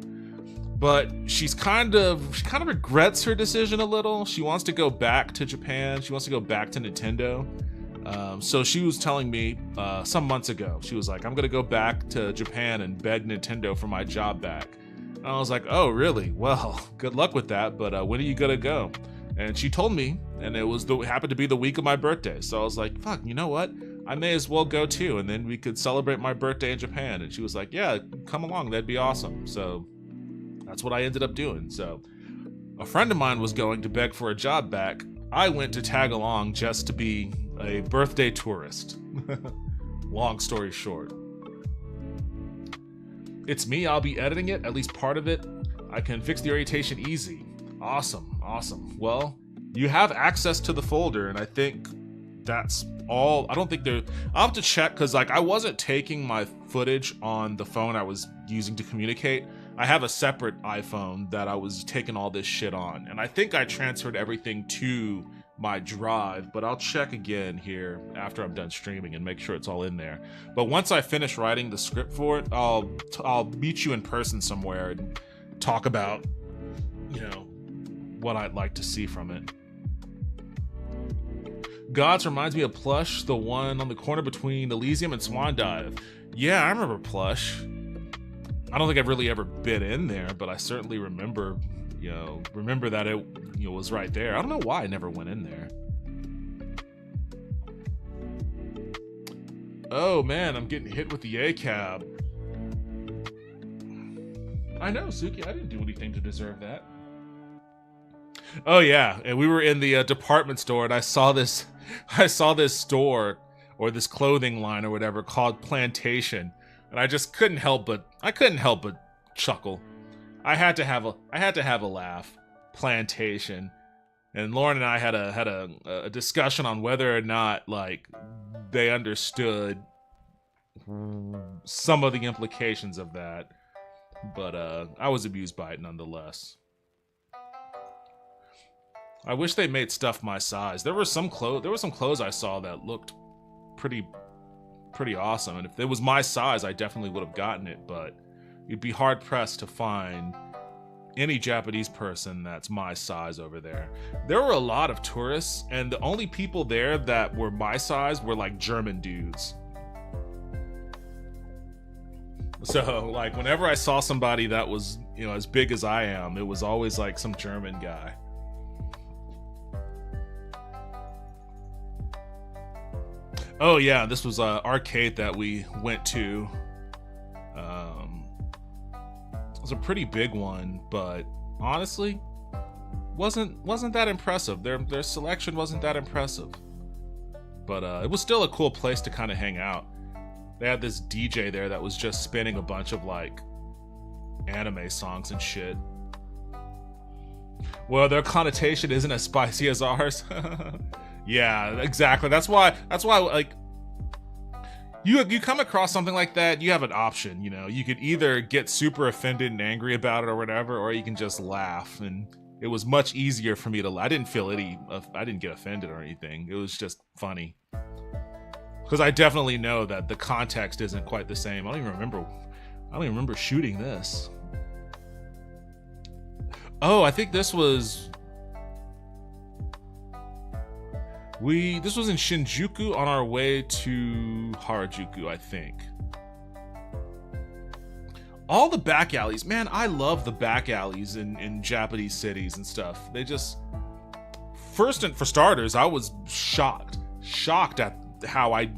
but she kind of regrets her decision a little. She wants to go back to Japan. She wants to go back to Nintendo. So she was telling me some months ago, she was like, I'm going to go back to Japan and beg Nintendo for my job back. And I was like, oh, really? Well, good luck with that. But when are you going to go? And she told me, and it happened to be the week of my birthday. So I was like, fuck, you know what? I may as well go too. And then we could celebrate my birthday in Japan. And she was like, yeah, come along. That'd be awesome. So that's what I ended up doing. So a friend of mine was going to beg for a job back. I went to tag along just to be a birthday tourist. Long story short. It's me, I'll be editing it, at least part of it. I can fix the orientation easy. Awesome. Well, you have access to the folder, and I think that's all. I'll have to check, because like I wasn't taking my footage on the phone I was using to communicate. I have a separate iPhone that I was taking all this shit on, and I think I transferred everything to my drive, but I'll check again here after I'm done streaming and make sure it's all in there. But once I finish writing the script for it, I'll meet you in person somewhere and talk about, you know, what I'd like to see from it. Gods reminds me of Plush, the one on the corner between Elysium and Swan Dive. Yeah, I remember Plush. I don't think I've really ever been in there, but I certainly remember, remember that it was right there. I don't know why I never went in there. Oh man, I'm getting hit with the ACAB. I know, Suki, I didn't do anything to deserve that. Oh yeah, and we were in the department store, and I saw this store or this clothing line or whatever called Plantation, and I just couldn't help but chuckle. I had to have a laugh. Plantation, and Lauren and I had a discussion on whether or not like they understood some of the implications of that, but I was amused by it nonetheless. I wish they made stuff my size. There were some clothes I saw that looked pretty awesome, and if it was my size, I definitely would have gotten it, but you'd be hard pressed to find any Japanese person that's my size over there. There were a lot of tourists, and the only people there that were my size were like German dudes. So like whenever I saw somebody that was, as big as I am, it was always like some German guy. Oh yeah, this was an arcade that we went to. It was a pretty big one, but honestly, wasn't that impressive. Their selection wasn't that impressive, but it was still a cool place to kind of hang out. They had this DJ there that was just spinning a bunch of like anime songs and shit. Well, their connotation isn't as spicy as ours. Yeah, exactly. That's why like you come across something like that, you have an option, You could either get super offended and angry about it or whatever, or you can just laugh. And it was much easier for me to I didn't get offended or anything. It was just funny. Because I definitely know that the context isn't quite the same. I don't even remember shooting this. Oh, I think this was this was in Shinjuku on our way to Harajuku, I think. All the back alleys, man, I love the back alleys in Japanese cities and stuff. They just, for starters, I was shocked at how I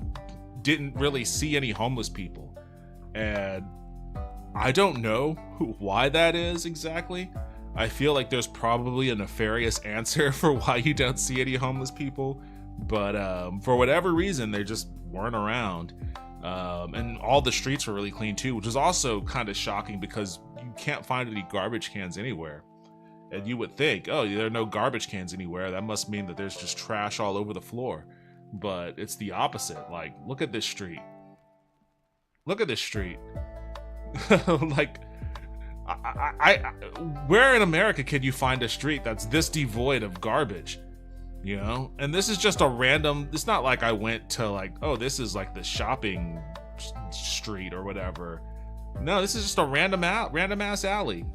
didn't really see any homeless people. And I don't know why that is exactly. I feel like there's probably a nefarious answer for why you don't see any homeless people, but for whatever reason, they just weren't around. And all the streets were really clean too, which is also kind of shocking because you can't find any garbage cans anywhere. And you would think, oh, there are no garbage cans anywhere. That must mean that there's just trash all over the floor. But it's the opposite. Like, look at this street. Look at this street. Like, where in America can you find a street that's this devoid of garbage? And this is just a random, it's not like I went to like, oh, this is like the shopping street or whatever. No, this is just a random ass alley.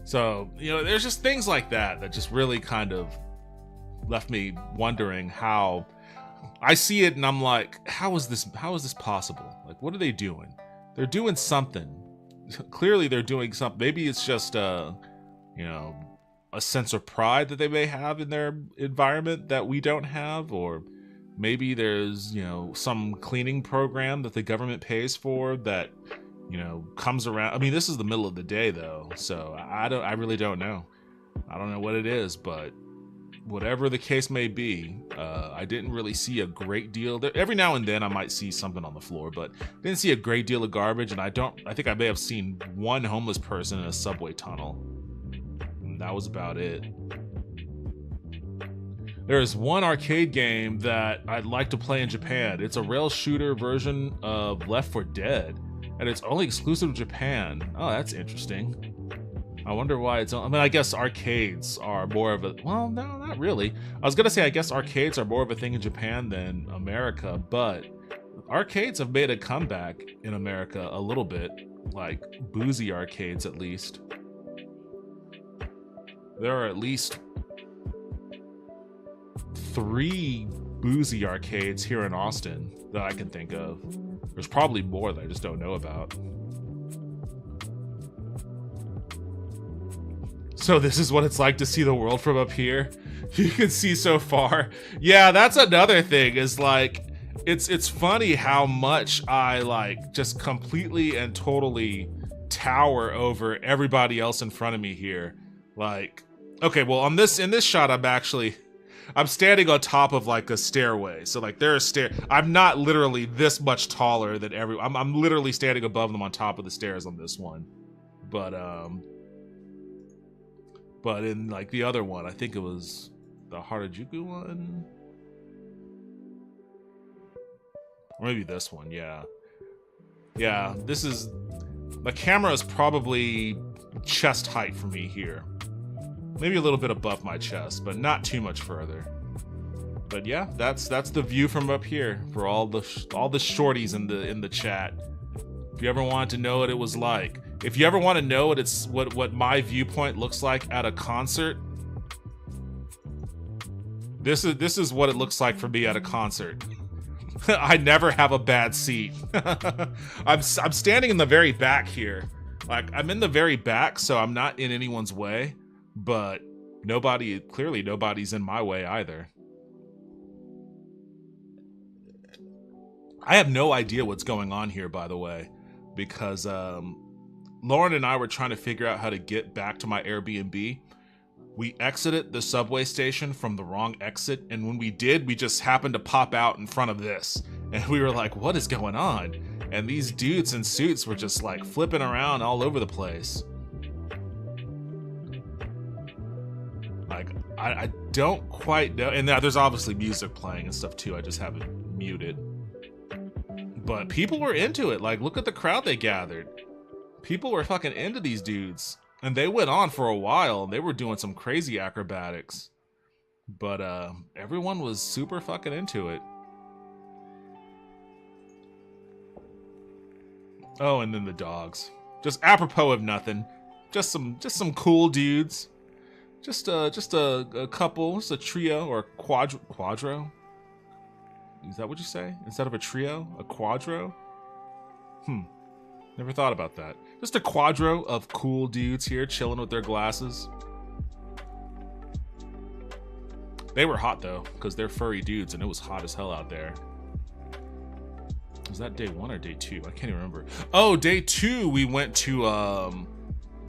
So, there's just things like that just really kind of left me wondering how I see it, and I'm like, how is this possible? Like, what are they doing? They're doing something. Clearly they're doing something. Maybe it's just a sense of pride that they may have in their environment that we don't have, or maybe there's, some cleaning program that the government pays for that, comes around. I mean, this is the middle of the day though, so I really don't know. I don't know what it is, but whatever the case may be, I didn't really see a great deal. Every now and then I might see something on the floor, but didn't see a great deal of garbage, and I think I may have seen one homeless person in a subway tunnel. And that was about it. There is one arcade game that I'd like to play in Japan. It's a rail shooter version of Left 4 Dead, and it's only exclusive to Japan. Oh, that's interesting. I wonder why it's... I mean, I guess arcades are more of a... Well, no, not really. I was gonna say, I guess arcades are more of a thing in Japan than America, but arcades have made a comeback in America a little bit. Like, boozy arcades, at least. There are at least 3 boozy arcades here in Austin that I can think of. There's probably more that I just don't know about. So this is what it's like to see the world from up here. You can see so far. Yeah, that's another thing, is like, it's funny how much I like just completely and totally tower over everybody else in front of me here. Like, okay, well in this shot I'm standing on top of like a stairway. So like there's I'm not literally this much taller than I'm literally standing above them on top of the stairs on this one. But in like the other one, I think it was the Harajuku one. Or maybe this one, yeah. Yeah, the camera is probably chest height for me here. Maybe a little bit above my chest, but not too much further. But yeah, that's the view from up here for all the shorties in the chat. If you ever wanted to know what it was like, if you ever want to know what my viewpoint looks like at a concert, this is what it looks like for me at a concert. I never have a bad seat. I'm standing in the very back here. Like, I'm in the very back, so I'm not in anyone's way, but clearly nobody's in my way either. I have no idea what's going on here, by the way, because Lauren and I were trying to figure out how to get back to my Airbnb. We exited the subway station from the wrong exit, and when we did, we just happened to pop out in front of this. And we were like, what is going on? And these dudes in suits were just like flipping around all over the place. Like, I don't quite know. And there's obviously music playing and stuff too. I just have it muted. But people were into it. Like, look at the crowd they gathered. People were fucking into these dudes. And they went on for a while. They were doing some crazy acrobatics. But everyone was super fucking into it. Oh, and then the dogs. Just apropos of nothing. Just some cool dudes. Just a couple, just a trio or quadro. Is that what you say? Instead of a trio, a quadro? Never thought about that. Just a quadro of cool dudes here chilling with their glasses. They were hot though, because they're furry dudes and it was hot as hell out there. Was that day 1 or day 2? I can't even remember. Oh, day 2 we went to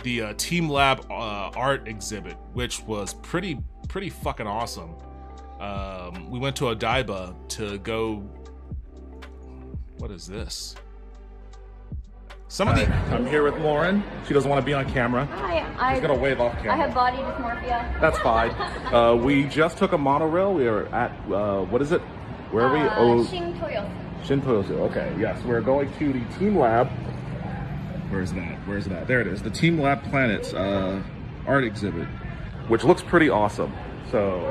the Team Lab art exhibit, which was pretty fucking awesome. We went to Odaiba to go. What is this? I'm here with Lauren. She doesn't want to be on camera. Hi, She's gonna wave off camera. I have body dysmorphia. That's fine. We just took a monorail. We are at what is it? Where are we? Shintoyosu. Okay, yes, we're going to the Team Lab. Where's that? There it is. The Team Lab Planets art exhibit, which looks pretty awesome. So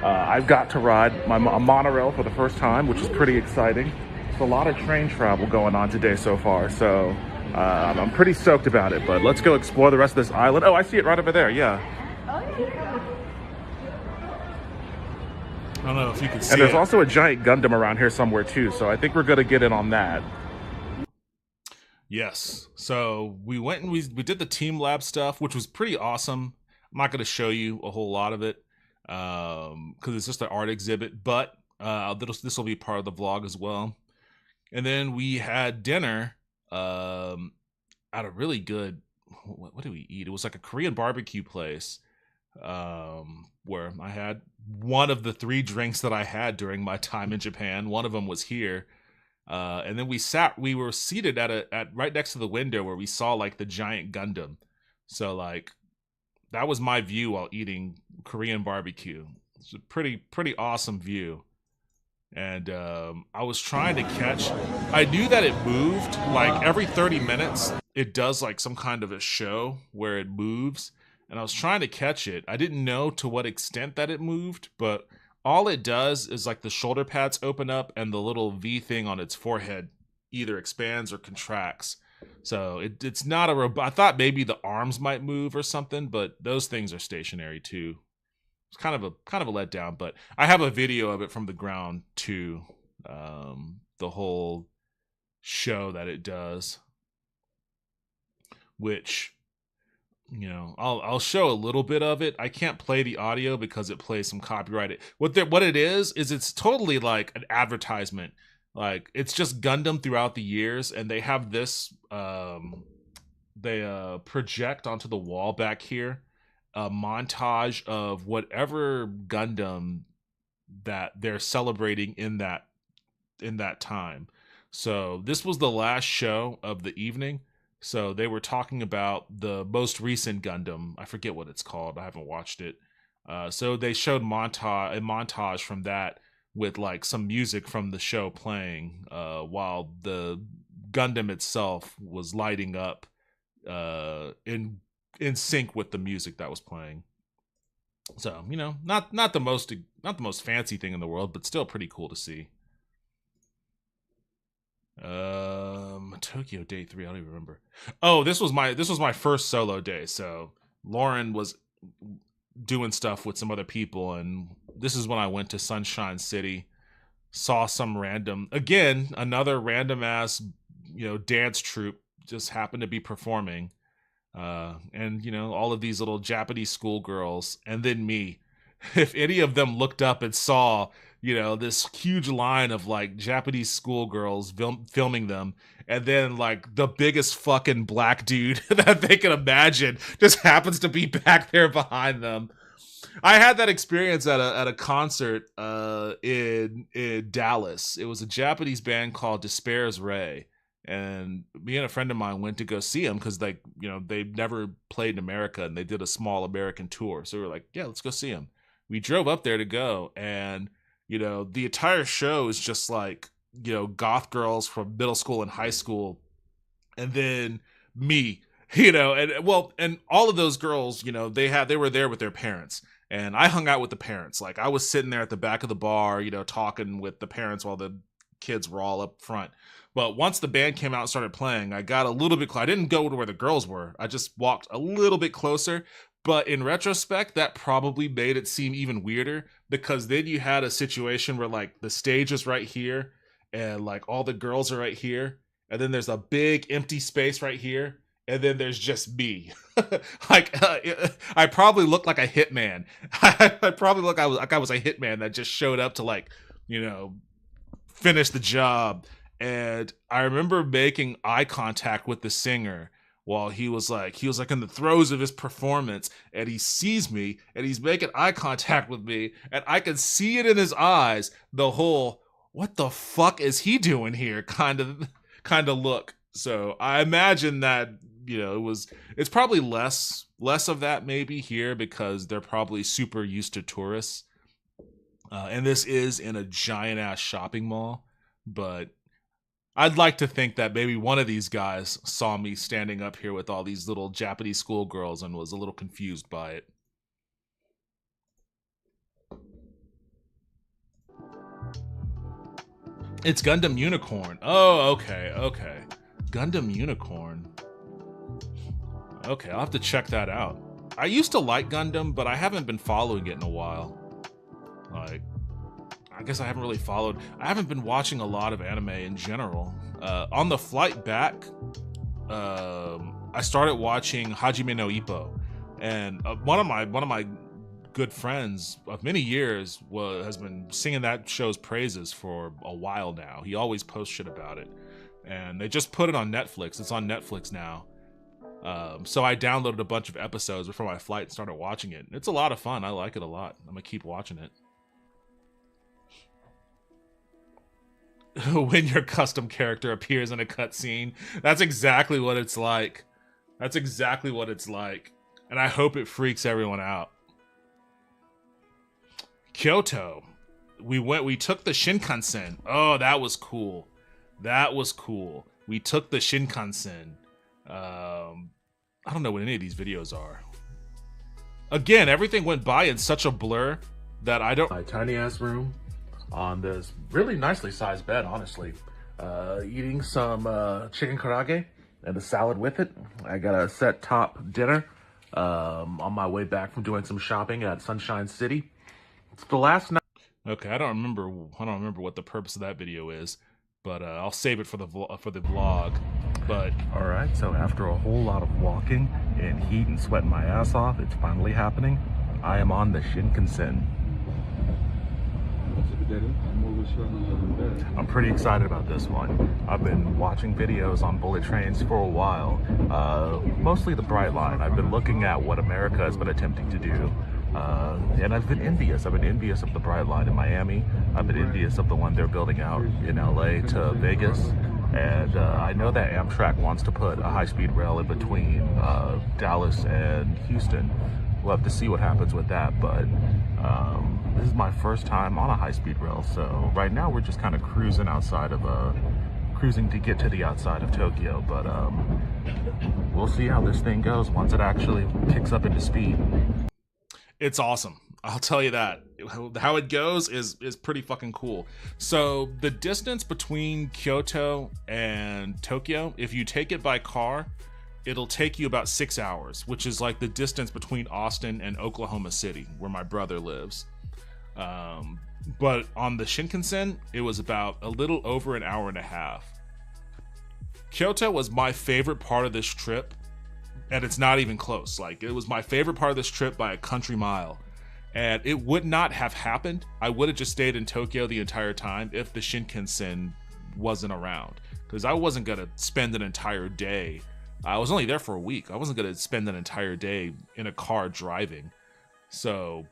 I've got to ride a monorail for the first time, which is pretty exciting. There's a lot of train travel going on today so far, so I'm pretty stoked about it. But let's go explore the rest of this island. Oh, I see it right over there. Yeah. I don't know if you can see it. And there's also a giant Gundam around here somewhere too, so I think we're gonna get in on that. Yes. So we went and we did the Team Lab stuff, which was pretty awesome. I'm not gonna show you a whole lot of it because it's just an art exhibit, but this will be part of the vlog as well. And then we had dinner at a really good. What did we eat? It was like a Korean barbecue place. Where I had one of the 3 drinks that I had during my time in Japan. One of them was here. And then we were seated at right next to the window where we saw like the giant Gundam. So like that was my view while eating Korean barbecue. It's a pretty awesome view. And I was trying to catch, I knew that it moved like every 30 minutes. It does like some kind of a show where it moves. And I was trying to catch it. I didn't know to what extent that it moved, but all it does is like the shoulder pads open up and the little V thing on its forehead either expands or contracts. So it's not a robot. I thought maybe the arms might move or something, but those things are stationary too. It's kind of a letdown, but I have a video of it from the ground too. The whole show that it does, which, you know, I'll show a little bit of it. I can't play the audio because it plays some copyrighted. What it is it's totally like an advertisement. Like, it's just Gundam throughout the years, and they have this they project onto the wall back here a montage of whatever Gundam that they're celebrating in that time. So this was the last show of the evening. So they were talking about the most recent Gundam. I forget what it's called. I haven't watched it. So they showed a montage from that with like some music from the show playing, while the Gundam itself was lighting up in sync with the music that was playing. So, you know, not the most fancy thing in the world, but still pretty cool to see. Tokyo Day 3, I don't even remember. Oh, this was my first solo day. So Lauren was doing stuff with some other people, and this is when I went to Sunshine City, saw some another random ass, you know, dance troupe just happened to be performing. And, you know, all of these little Japanese schoolgirls, and then me. If any of them looked up and saw, you know, this huge line of like Japanese schoolgirls filming them, and then like the biggest fucking black dude that they can imagine just happens to be back there behind them. I had that experience at a concert in Dallas. It was a Japanese band called Despair's Ray. And me and a friend of mine went to go see them because, like, you know, they never played in America, and they did a small American tour. So we were like, yeah, let's go see them. We drove up there to go, and, you know, the entire show is just like, you know, goth girls from middle school and high school, and then me, you know, and all of those girls, you know, they were there with their parents, and I hung out with the parents. Like, I was sitting there at the back of the bar, you know, talking with the parents while the kids were all up front. But once the band came out and started playing, I got a little bit close. I didn't go to where the girls were. I just walked a little bit closer. But in retrospect, that probably made it seem even weirder, because then you had a situation where like the stage is right here and like all the girls are right here. And then there's a big empty space right here. And then there's just me. Like, I probably looked like a hitman. I probably looked like I was a hitman that just showed up to, like, you know, finish the job. And I remember making eye contact with the singer while he was like in the throes of his performance, and he sees me and he's making eye contact with me, and I can see it in his eyes, the whole "what the fuck is he doing here" kind of look. So I imagine that, you know, it's probably less of that maybe here, because they're probably super used to tourists, and this is in a giant ass shopping mall. But I'd like to think that maybe one of these guys saw me standing up here with all these little Japanese schoolgirls and was a little confused by it. It's Gundam Unicorn. Oh, okay. Gundam Unicorn. Okay, I'll have to check that out. I used to like Gundam, but I haven't been following it in a while. Like, I guess I haven't really followed. I haven't been watching a lot of anime in general. On the flight back, I started watching Hajime no Ippo, and one of my good friends of many years has been singing that show's praises for a while now. He always posts shit about it, and they just put it on Netflix. It's on Netflix now. So I downloaded a bunch of episodes before my flight and started watching it. It's a lot of fun. I like it a lot. I'm gonna keep watching it. When your custom character appears in a cutscene. That's exactly what it's like. And I hope it freaks everyone out. Kyoto. We took the Shinkansen. Oh, that was cool. We took the Shinkansen. I don't know what any of these videos are. Again, everything went by in such a blur that I don't... My tiny ass room on this really nicely sized bed, honestly. Eating some chicken karaage and a salad with it. I got a set top dinner. on my way back from doing some shopping at Sunshine City. It's the last night. Okay, I don't remember what the purpose of that video is, but I'll save it for the vlog. But All right, so after a whole lot of walking and heat and sweating my ass off, it's finally happening. I am on the Shinkansen. I'm pretty excited about this one. I've been watching videos on bullet trains for a while, mostly the Bright Line. I've been looking at what America has been attempting to do, and I've been envious. I've been envious of the Bright Line in Miami. I've been envious of the one they're building out in LA to Vegas. And I know that Amtrak wants to put a high-speed rail in between Dallas and Houston. We'll have to see what happens with that, but this is my first time on a high-speed rail, so right now we're just kind of cruising outside of cruising to get to the outside of Tokyo, but we'll see how this thing goes once it actually kicks up into speed. it's awesome. I'll tell you that. How it goes is pretty fucking cool. So the distance between Kyoto and Tokyo, if you take it by car, it'll take you about 6 hours, which is like the distance between Austin and Oklahoma City, where my brother lives. But on the Shinkansen, it was about a little over an hour and a half. Kyoto was my favorite part of this trip, and it's not even close. Like, it was my favorite part of this trip by a country mile. And it would not have happened. I would have just stayed in Tokyo the entire time if the Shinkansen wasn't around. Because I wasn't going to spend an entire day. I was only there for a week. I wasn't going to spend an entire day in a car driving. So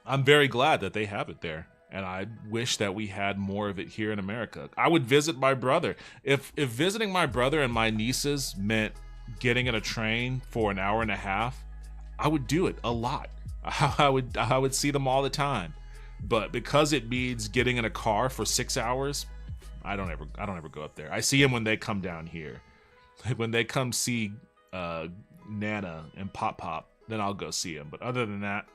I'm very glad that they have it there. And I wish that we had more of it here in America. I would visit my brother. If visiting my brother and my nieces meant getting in a train for an hour and a half, I would do it a lot. I would see them all the time. But because it means getting in a car for 6 hours, I don't ever go up there. I see them when they come down here. When they come see Nana and Pop Pop, then I'll go see them. But other than that,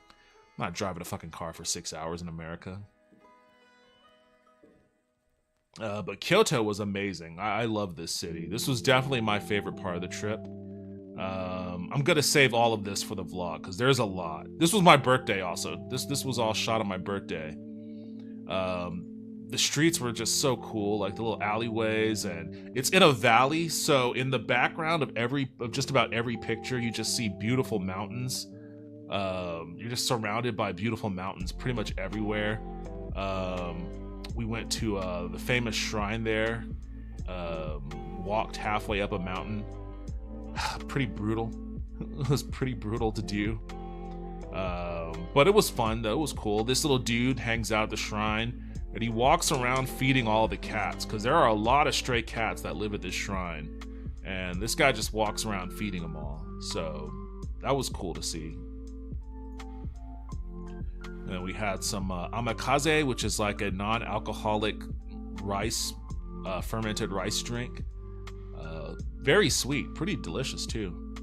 I'm not driving a fucking car for 6 hours in America. But Kyoto was amazing. I love this city. This was definitely my favorite part of the trip. I'm gonna save all of this for the vlog because there's a lot. This was my birthday also. This was all shot on my birthday. The streets were just so cool, like the little alleyways, and it's in a valley, so in the background of just about every picture, you just see beautiful mountains. You're just surrounded by beautiful mountains pretty much everywhere. We went to the famous shrine there, walked halfway up a mountain. Pretty brutal. It was pretty brutal to do. But it was fun though, it was cool. This little dude hangs out at the shrine and he walks around feeding all the cats because there are a lot of stray cats that live at this shrine. And this guy just walks around feeding them all. So that was cool to see. And then we had some amakaze, which is like a non-alcoholic rice, fermented rice drink. Very sweet, pretty delicious too.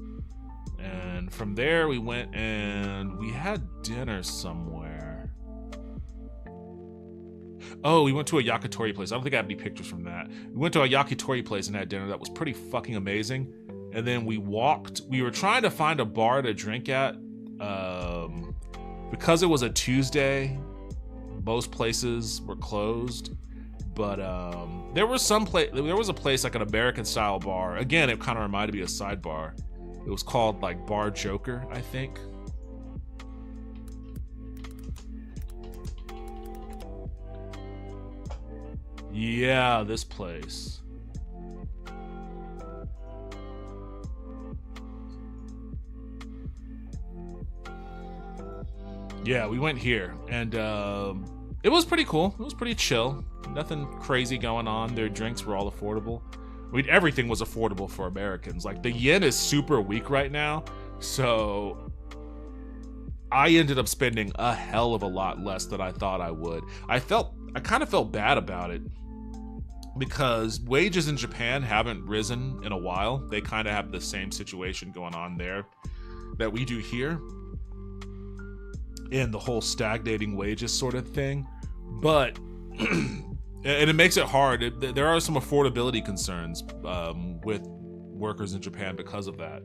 And from there we went and we had dinner somewhere. Oh, we went to a yakitori place. I don't think I have any pictures from that. We went to a yakitori place and had dinner that was pretty fucking amazing. And then we were trying to find a bar to drink at. Because it was a Tuesday, most places were closed. But there was a place like an American style bar. Again, it kind of reminded me of Sidebar. It was called like Bar Joker, I think. Yeah, this place. Yeah, we went here and it was pretty cool. It was pretty chill. Nothing crazy going on. Their drinks were all affordable. I mean, everything was affordable for Americans. Like, the yen is super weak right now, so I ended up spending a hell of a lot less than I thought I would. I kind of felt bad about it because wages in Japan haven't risen in a while. They kind of have the same situation going on there that we do here, in the whole stagnating wages sort of thing. But and it makes it hard. There are some affordability concerns with workers in Japan because of that.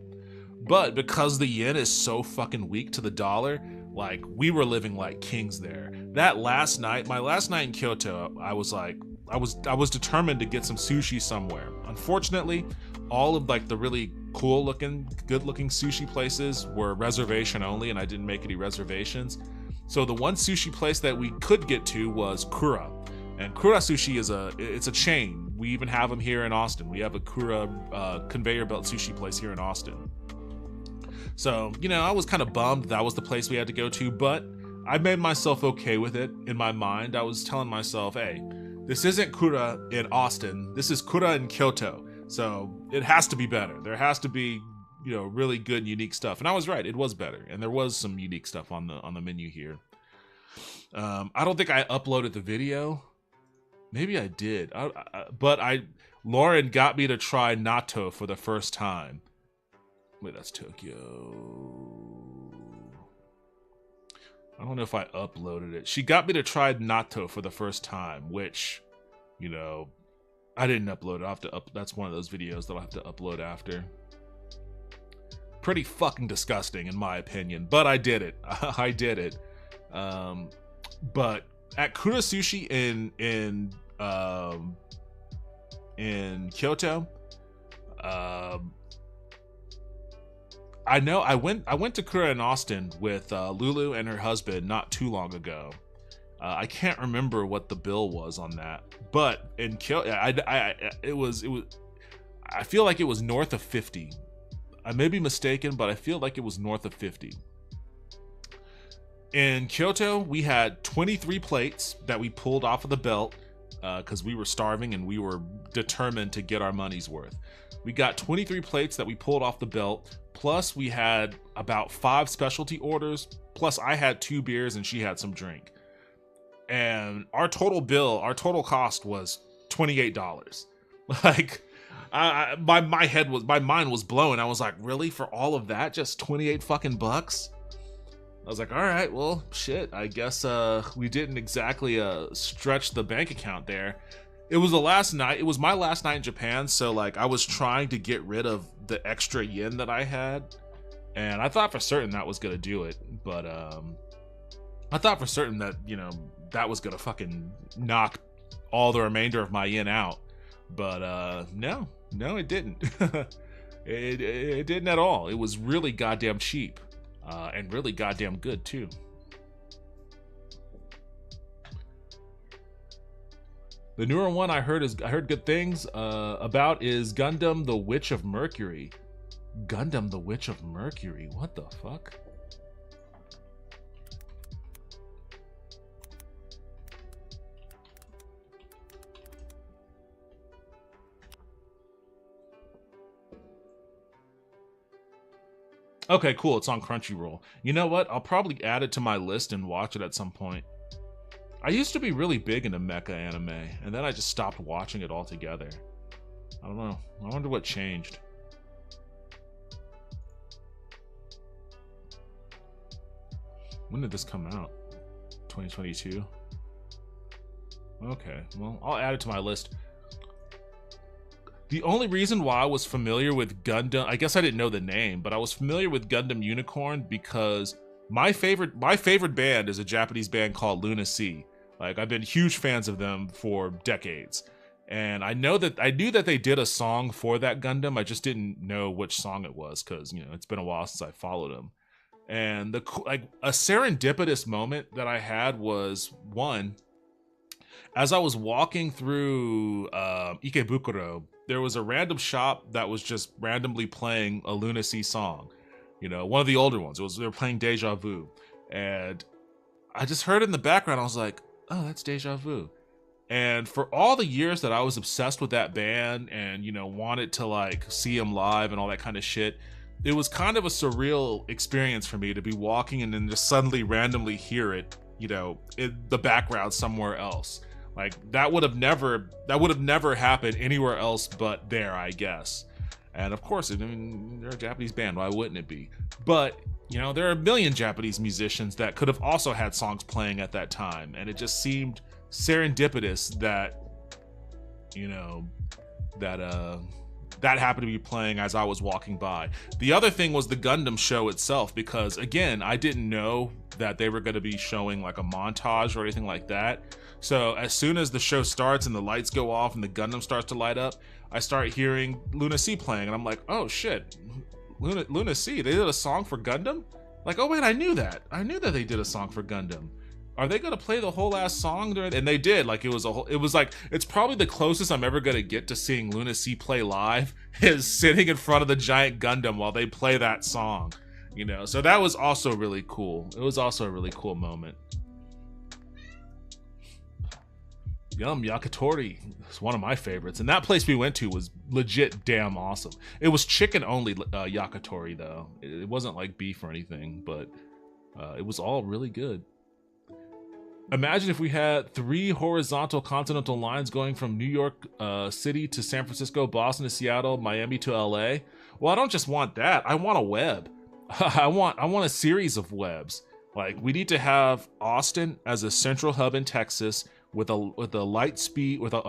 But because the yen is so fucking weak to the dollar, like, we were living like kings there. That last night, my last night in Kyoto, I was determined to get some sushi somewhere. Unfortunately, all of like the really cool looking, good looking sushi places were reservation only, and I didn't make any reservations. So the one sushi place that we could get to was Kura. And Kura Sushi it's a chain. We even have them here in Austin. We have a Kura conveyor belt sushi place here in Austin. So, you know, I was kind of bummed that was the place we had to go to, but I made myself okay with it in my mind. I was telling myself, hey, this isn't Kura in Austin. This is Kura in Kyoto. So it has to be better. There has to be, you know, really good, unique stuff. And I was right. It was better. And there was some unique stuff on the menu here. I don't think I uploaded the video. Maybe I did. But Lauren got me to try natto for the first time. Wait, that's Tokyo. I don't know if I uploaded it. She got me to try natto for the first time, which, you know, I didn't upload it. I'll have to that's one of those videos that I'll have to upload after. Pretty fucking disgusting, in my opinion, but I did it. I did it. But at Kura Sushi in Kyoto, I know I went to Kura in Austin with Lulu and her husband not too long ago. I can't remember what the bill was on that, but in Kyoto, it was. I feel like it was north of 50. I may be mistaken, but I feel like it was north of 50. In Kyoto, we had 23 plates that we pulled off of the belt because we were starving and we were determined to get our money's worth. We got 23 plates that we pulled off the belt, plus we had about 5 specialty orders, plus I had 2 beers and she had some drink. And our total cost was $28. Like, my mind was blown. I was like, really? For all of that? Just 28 fucking bucks? I was like, all right, well, shit. I guess we didn't exactly stretch the bank account there. It was my last night in Japan, so like I was trying to get rid of the extra yen that I had, and I thought for certain that was gonna do it, but I thought for certain that, you know, that was gonna fucking knock all the remainder of my yen out, but no, it didn't. it didn't at all. It was really goddamn cheap, and really goddamn good too. The newer one I heard good things about is Gundam the Witch of Mercury. Gundam the Witch of Mercury? What the fuck? Okay, cool. It's on Crunchyroll. You know what? I'll probably add it to my list and watch it at some point. I used to be really big into mecha anime, and then I just stopped watching it altogether. I don't know. I wonder what changed. When did this come out? 2022? Okay, well, I'll add it to my list. The only reason why I was familiar with Gundam, I guess I didn't know the name, but I was familiar with Gundam Unicorn because my favorite band is a Japanese band called Luna Sea. Like, I've been huge fans of them for decades. And I knew that they did a song for that Gundam. I just didn't know which song it was because, you know, it's been a while since I followed them. And a serendipitous moment that I had was, one, as I was walking through Ikebukuro, there was a random shop that was just randomly playing a Luna Sea song. You know, one of the older ones. They were playing Deja Vu. And I just heard it in the background. I was like, oh, that's Deja Vu. And for all the years that I was obsessed with that band and, you know, wanted to like see them live and all that kind of shit, it was kind of a surreal experience for me to be walking and then just suddenly randomly hear it, you know, in the background somewhere else. Like, that would have never happened anywhere else but there, I guess. And of course, I mean, they're a Japanese band. Why wouldn't it be? But, you know, there are a million Japanese musicians that could have also had songs playing at that time. And it just seemed serendipitous that, you know, that that happened to be playing as I was walking by. The other thing was the Gundam show itself, because again, I didn't know that they were going to be showing like a montage or anything like that. So as soon as the show starts and the lights go off and the Gundam starts to light up, I start hearing Luna Sea playing, and I'm like, oh shit, Luna Sea, they did a song for Gundam? Like, oh wait, I knew that they did a song for Gundam. Are they gonna play the whole ass song during? And they did. Like, it was like, it's probably the closest I'm ever gonna get to seeing Luna Sea play live is sitting in front of the giant Gundam while they play that song, you know. So that was also really cool. It was also a really cool moment. Yum, Yakitori is one of my favorites, and that place we went to was legit damn awesome. It was chicken only Yakitori though. It wasn't like beef or anything, but it was all really good. Imagine if we had 3 horizontal continental lines going from New York City to San Francisco, Boston to Seattle, Miami to LA. Well, I don't just want that. I want a web. I want a series of webs. Like, we need to have Austin as a central hub in Texas with a light speed, with a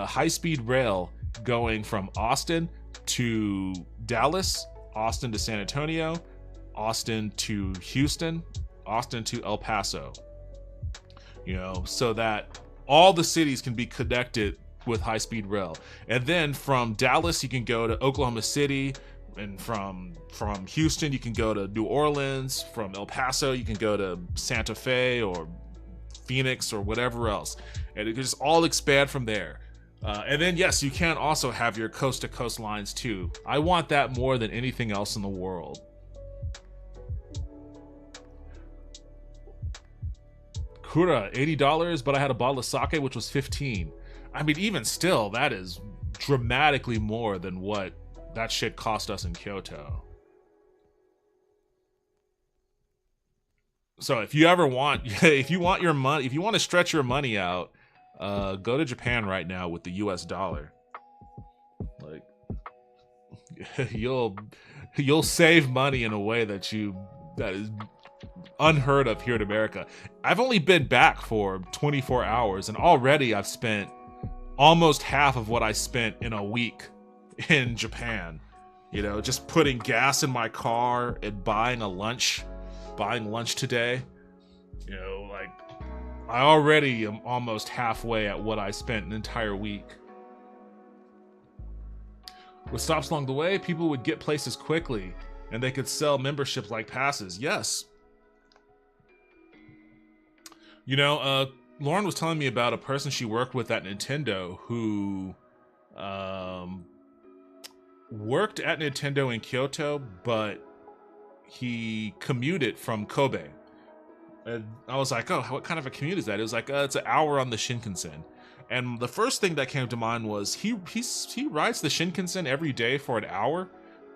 high speed rail going from Austin to Dallas, Austin to San Antonio, Austin to Houston, Austin to El Paso, you know, so that all the cities can be connected with high-speed rail. And then from Dallas you can go to Oklahoma City, and from Houston you can go to New Orleans, from El Paso you can go to Santa Fe or Phoenix or whatever else, and it can just all expand from there. And then yes, you can also have your coast-to-coast lines too. I want that more than anything else in the world. Kura, $80, but I had a bottle of sake, which was $15. I mean, even still, that is dramatically more than what that shit cost us in Kyoto. So if you ever want, if you want your money, if you want to stretch your money out, go to Japan right now with the US dollar. Like, you'll save money in a way that is unheard of here in America. I've only been back for 24 hours and already I've spent almost half of what I spent in a week in Japan. You know, just putting gas in my car and buying lunch today. You know, like, I already am almost halfway at what I spent an entire week. With stops along the way, people would get places quickly and they could sell memberships like passes. Yes. You know, Lauren was telling me about a person she worked with at Nintendo who worked at Nintendo in Kyoto, but he commuted from Kobe. And I was like, oh, what kind of a commute is that? It was like, it's an hour on the Shinkansen. And the first thing that came to mind was he rides the Shinkansen every day for an hour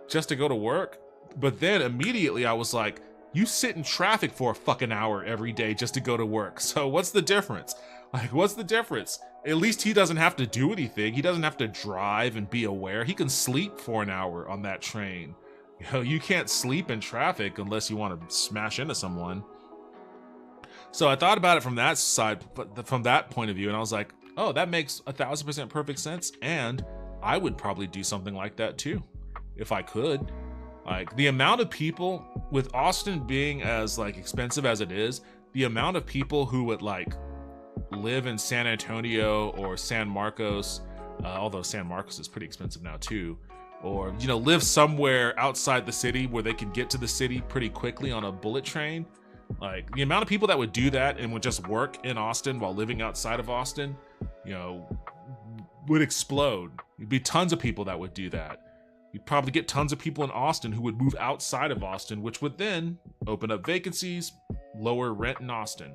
just to go to work. But then immediately I was like, you sit in traffic for a fucking hour every day just to go to work. So what's the difference? Like, what's the difference? At least he doesn't have to do anything. He doesn't have to drive and be aware. He can sleep for an hour on that train. You know, you can't sleep in traffic unless you want to smash into someone. So I thought about it from that side, but from that point of view, and I was like, oh, that makes 1,000% perfect sense. And I would probably do something like that too, if I could. Like, the amount of people, with Austin being as like expensive as it is, the amount of people who would like live in San Antonio or San Marcos, although San Marcos is pretty expensive now too, or, you know, live somewhere outside the city where they could get to the city pretty quickly on a bullet train. Like, the amount of people that would do that and would just work in Austin while living outside of Austin, you know, would explode. There'd be tons of people that would do that. You'd probably get tons of people in Austin who would move outside of Austin, which would then open up vacancies, lower rent in Austin.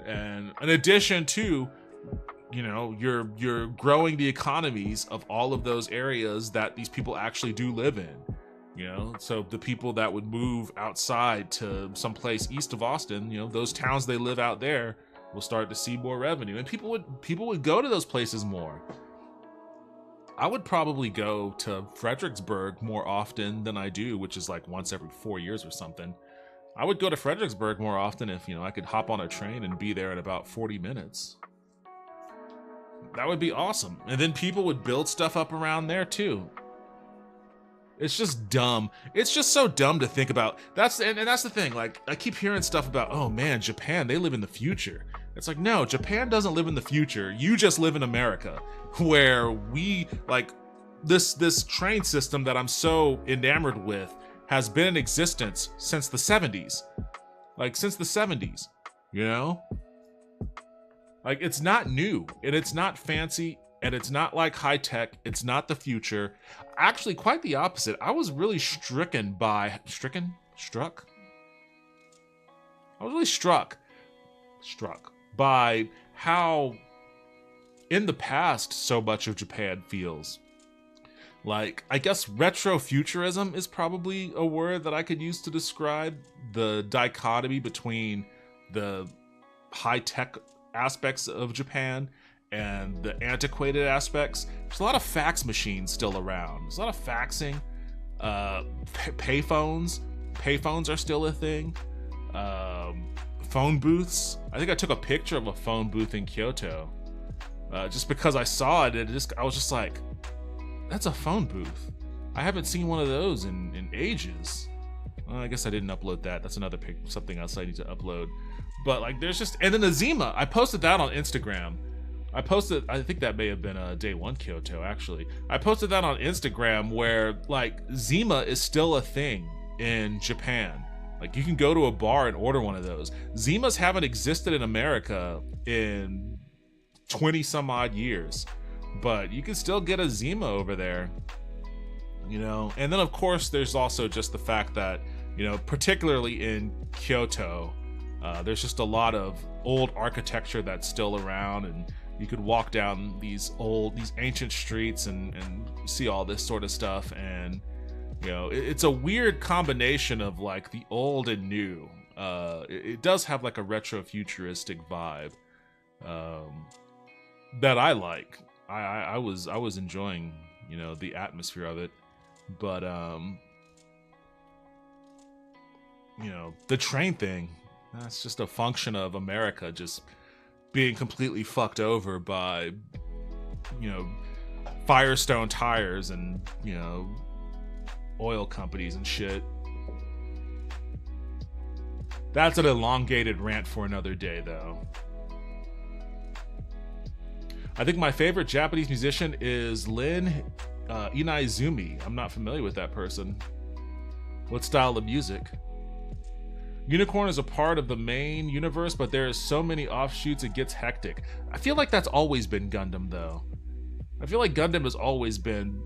And in addition to, you know, you're growing the economies of all of those areas that these people actually do live in. You know, so the people that would move outside to someplace east of Austin, you know, those towns they live out there will start to see more revenue, and people would go to those places more. I would probably go to Fredericksburg more often than I do, which is like once every 4 years or something. I would go to Fredericksburg more often if, you know, I could hop on a train and be there in about 40 minutes. That would be awesome. And then people would build stuff up around there too. It's just dumb. It's just so dumb to think about. That's the thing. Like, I keep hearing stuff about, oh man, Japan, they live in the future. It's like, no, Japan doesn't live in the future. You just live in America, where we, like, this train system that I'm so enamored with has been in existence since the 70s. Like, since the 70s, you know? Like, it's not new, and it's not fancy, and it's not like high tech. It's not the future. Actually, quite the opposite. I was really struck? I was really struck by how in the past so much of Japan feels. Like, I guess retrofuturism is probably a word that I could use to describe the dichotomy between the high-tech aspects of Japan and the antiquated aspects. There's a lot of fax machines still around. There's a lot of faxing. Payphones. Payphones are still a thing. Phone booths. I think I took a picture of a phone booth in Kyoto. Just because I saw it, I was just like, that's a phone booth. I haven't seen one of those in ages. Well, I guess I didn't upload that. That's another something else I need to upload. But like, there's just, and then the Zima. I posted that on Instagram. I think that may have been day one Kyoto, actually. I posted that on Instagram where, like, Zima is still a thing in Japan. Like, you can go to a bar and order one of those. Zimas haven't existed in America in 20 some odd years, but you can still get a Zima over there, you know? And then, of course, there's also just the fact that, you know, particularly in Kyoto, there's just a lot of old architecture that's still around, and you could walk down these ancient streets and see all this sort of stuff. And, you know, it's a weird combination of like the old and new. It does have like a retro-futuristic vibe that I like. I was enjoying, you know, the atmosphere of it. But, you know, the train thing, that's just a function of America just being completely fucked over by, you know, Firestone tires and, you know, oil companies and shit. That's an elongated rant for another day, though. I think my favorite Japanese musician is Lin Inaizumi. I'm not familiar with that person. What style of music? Unicorn is a part of the main universe, but there is so many offshoots it gets hectic. I feel like that's always been Gundam, though. I feel like Gundam has always been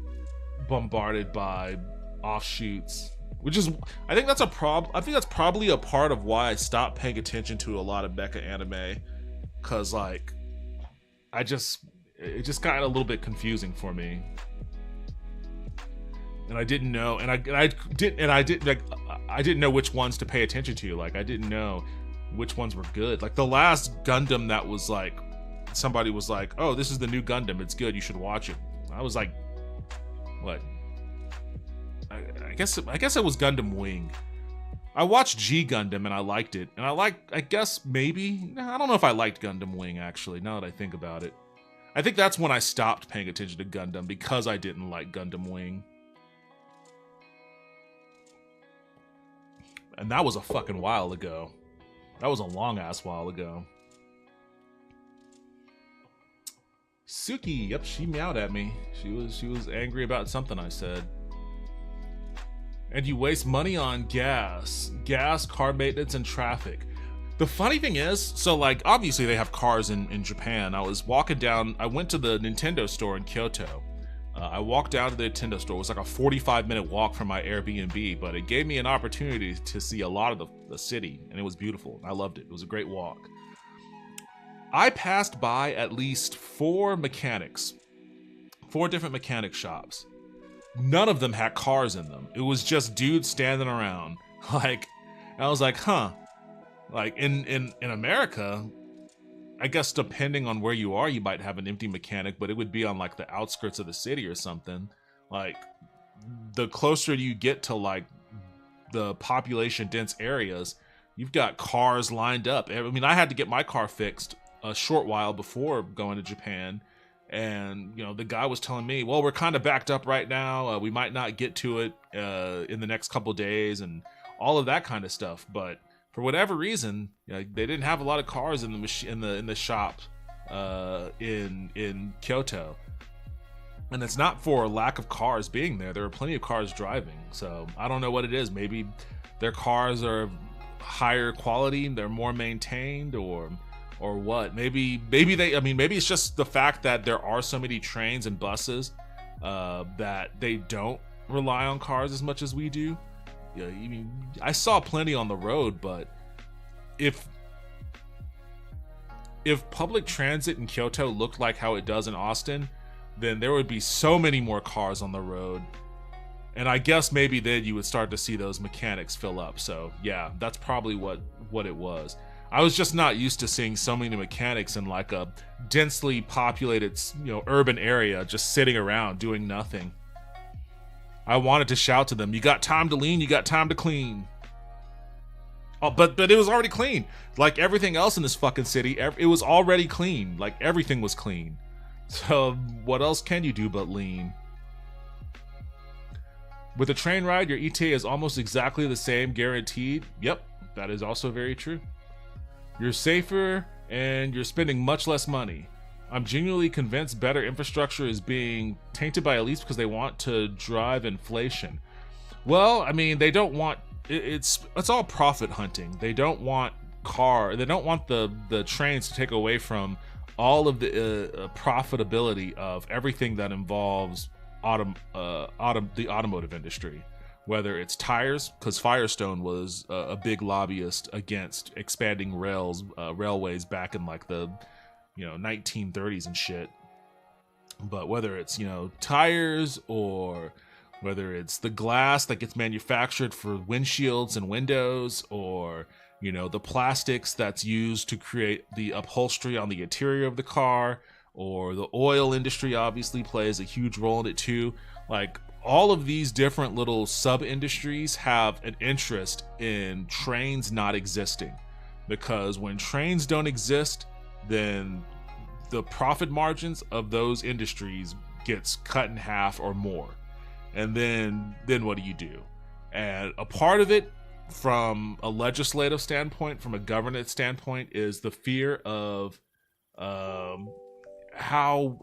bombarded by offshoots, which is, I think that's probably a part of why I stopped paying attention to a lot of mecha anime, cause like, it just got a little bit confusing for me. And I didn't know, I didn't know which ones to pay attention to. Like, I didn't know which ones were good. Like, the last Gundam that was like, somebody was like, oh, this is the new Gundam, it's good, you should watch it. I was like, what? I guess it was Gundam Wing. I watched G Gundam and I liked it. And I guess maybe, I don't know if I liked Gundam Wing, actually, now that I think about it. I think that's when I stopped paying attention to Gundam, because I didn't like Gundam Wing. And that was a fucking while ago. That was a long ass while ago. Suki, yep, she meowed at me. She was angry about something I said. And you waste money on gas, car maintenance, and traffic. The funny thing is, so like, obviously they have cars in Japan. I was walking down, I went to the Nintendo store in Kyoto. I walked down to the Nintendo store. It was like a 45-minute walk from my Airbnb, but it gave me an opportunity to see a lot of the city, and it was beautiful. I loved it. It was a great walk. I passed by at least 4 different mechanic shops. None of them had cars in them. It was just dudes standing around. Like, I was like, huh. Like, in America, I guess depending on where you are, you might have an empty mechanic, but it would be on like the outskirts of the city or something. Like, the closer you get to like the population dense areas, you've got cars lined up. I mean, I had to get my car fixed a short while before going to Japan, And, you know, the guy was telling me, well, we're kind of backed up right now. We might not get to it in the next couple days and all of that kind of stuff. But for whatever reason, you know, they didn't have a lot of cars in the shop in Kyoto. And it's not for lack of cars being there. There are plenty of cars driving. So I don't know what it is. Maybe their cars are higher quality, they're more maintained, or what. Maybe it's just the fact that there are so many trains and buses that they don't rely on cars as much as we do. Yeah, I mean, I saw plenty on the road, but if public transit in Kyoto looked like how it does in Austin, then there would be so many more cars on the road. And I guess maybe then you would start to see those mechanics fill up. So yeah, that's probably what it was. I was just not used to seeing so many mechanics in like a densely populated, you know, urban area just sitting around doing nothing. I wanted to shout to them, "You got time to lean, you got time to clean." Oh, but it was already clean. Like everything else in this fucking city, it was already clean. Like everything was clean. So what else can you do but lean? With a train ride, your ETA is almost exactly the same, guaranteed. Yep, that is also very true. You're safer and you're spending much less money. I'm genuinely convinced better infrastructure is being tainted by elites because they want to drive inflation. Well, I mean, they don't want it's all profit hunting. They don't want the trains to take away from all of the profitability of everything that involves the automotive industry. Whether it's tires, because Firestone was a big lobbyist against expanding railways back in like the 1930s and shit. But whether it's tires, or whether it's the glass that gets manufactured for windshields and windows, or the plastics that's used to create the upholstery on the interior of the car, or the oil industry obviously plays a huge role in it too. Like, all of these different little sub-industries have an interest in trains not existing, because when trains don't exist, then the profit margins of those industries gets cut in half or more. And then what do you do? And a part of it, from a legislative standpoint, from a governance standpoint, is the fear of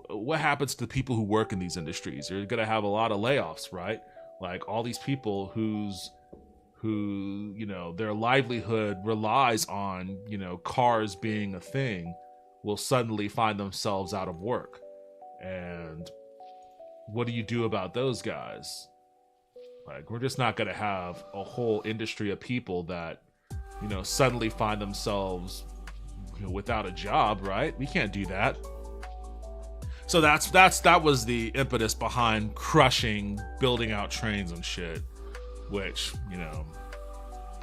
what happens to the people who work in these industries. You're gonna have a lot of layoffs, right? Like, all these people who their livelihood relies on cars being a thing will suddenly find themselves out of work. And what do you do about those guys? Like, we're just not gonna have a whole industry of people that suddenly find themselves without a job, right? We can't do that. So that was the impetus behind crushing building out trains and shit, which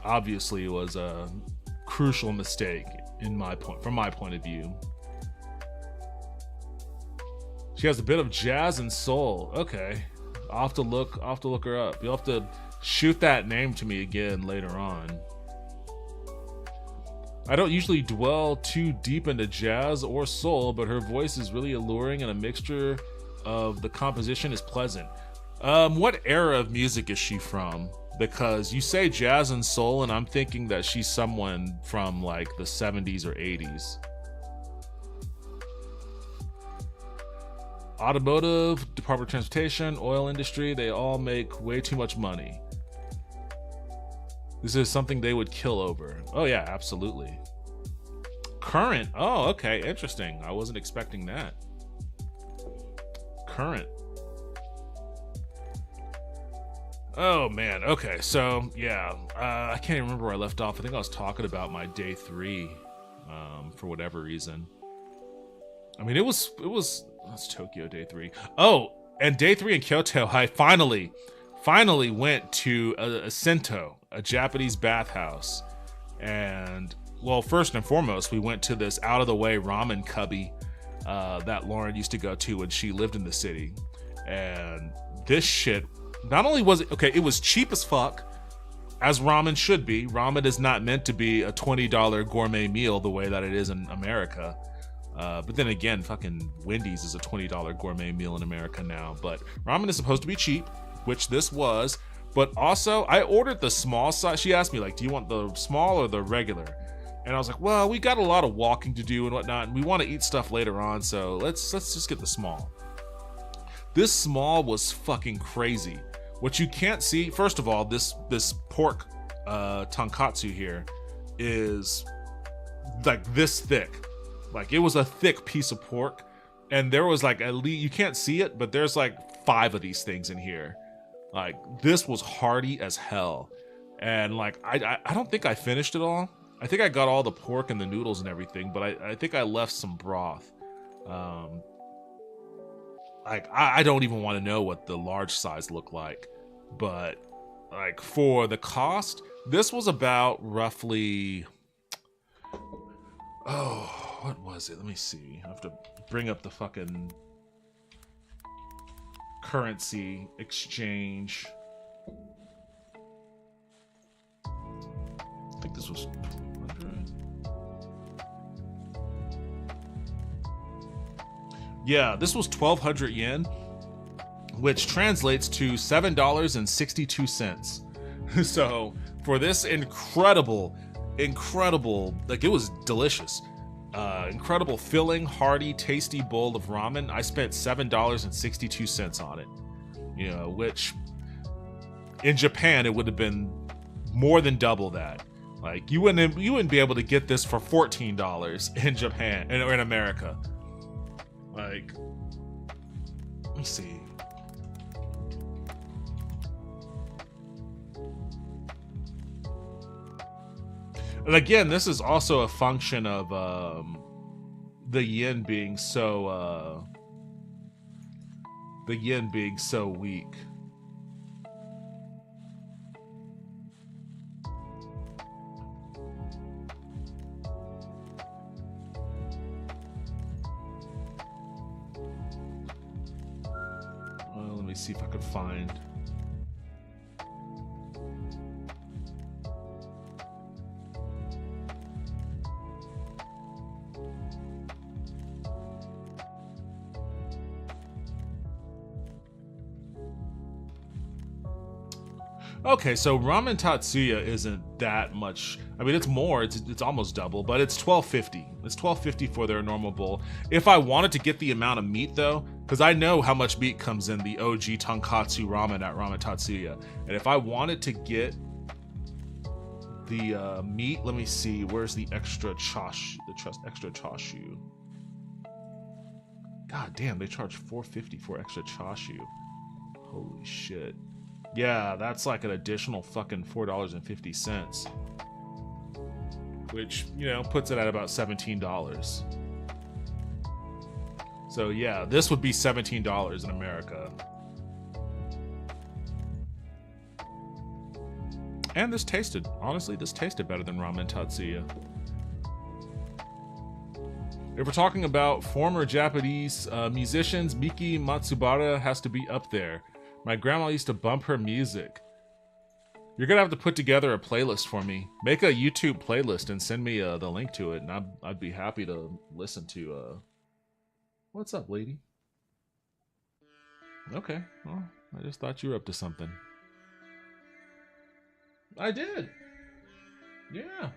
obviously was a crucial mistake from my point of view. She has a bit of jazz and soul. Okay, I'll have to look her up. You'll have to shoot that name to me again later on. I don't usually dwell too deep into jazz or soul, but her voice is really alluring, and a mixture of the composition is pleasant. What era of music is she from? Because you say jazz and soul, and I'm thinking that she's someone from like the 70s or 80s. Automotive, Department of Transportation, oil industry, they all make way too much money. This is something they would kill over. Oh yeah, absolutely. Current. Oh, okay, interesting. I wasn't expecting that. Current. Oh man, okay, so yeah, I can't even remember where I left off. I think I was talking about my day 3, for whatever reason. I mean, it was Tokyo day 3. Oh, and day 3 in Kyoto, I finally went to a Sento, a Japanese bathhouse. And, well, first and foremost, we went to this out-of-the-way ramen cubby that Lauren used to go to when she lived in the city. And this shit, not only was it, okay, it was cheap as fuck, as ramen should be. Ramen is not meant to be a $20 gourmet meal the way that it is in America. But then again, fucking Wendy's is a $20 gourmet meal in America now. But ramen is supposed to be cheap, which this was. But also, I ordered the small size. She asked me, like, do you want the small or the regular? And I was like, well, we got a lot of walking to do and whatnot, and we want to eat stuff later on, so let's just get the small. This small was fucking crazy. What you can't see, first of all, this pork tonkatsu here is like this thick. Like, it was a thick piece of pork, and there was like, at least, you can't see it, but there's like 5 of these things in here. Like, this was hearty as hell. And like, I don't think I finished it all. I think I got all the pork and the noodles and everything, but I think I left some broth. Like, I don't even want to know what the large size looked like, but like, for the cost, this was about roughly, oh, what was it? Let me see. I have to bring up the fucking currency exchange. I think this was 200. Yeah, this was 1,200 yen, which translates to $7.62. So for this incredible, like, it was delicious, incredible, filling, hearty, tasty bowl of ramen, I spent $7.62 on it. You know, which in Japan it would have been more than double that. Like, you wouldn't be able to get this for $14 in Japan or in America. Like, let me see. And again, this is also a function of the yen being so weak. Let me see if I could find. Okay, so ramen Tatsuya isn't that much. I mean, it's more. It's almost double, but it's $12.50. It's $12.50 for their normal bowl. If I wanted to get the amount of meat, though, because I know how much meat comes in the OG tonkatsu ramen at Ramen Tatsuya, and if I wanted to get the meat, let me see. Where's the extra chashu? Extra chashu. God damn, they charge $4.50 for extra chashu. Holy shit. Yeah, that's like an additional fucking $4.50, which, you know, puts it at about $17. So yeah, this would be $17 in America. And this tasted, honestly, this tasted better than Ramen Tatsuya. If we're talking about former Japanese musicians, Miki Matsubara has to be up there. My grandma used to bump her music. You're gonna have to put together a playlist for me. Make a YouTube playlist and send me the link to it, and I'd be happy to listen to. What's up, lady? Okay, well, I just thought you were up to something. I did. Yeah.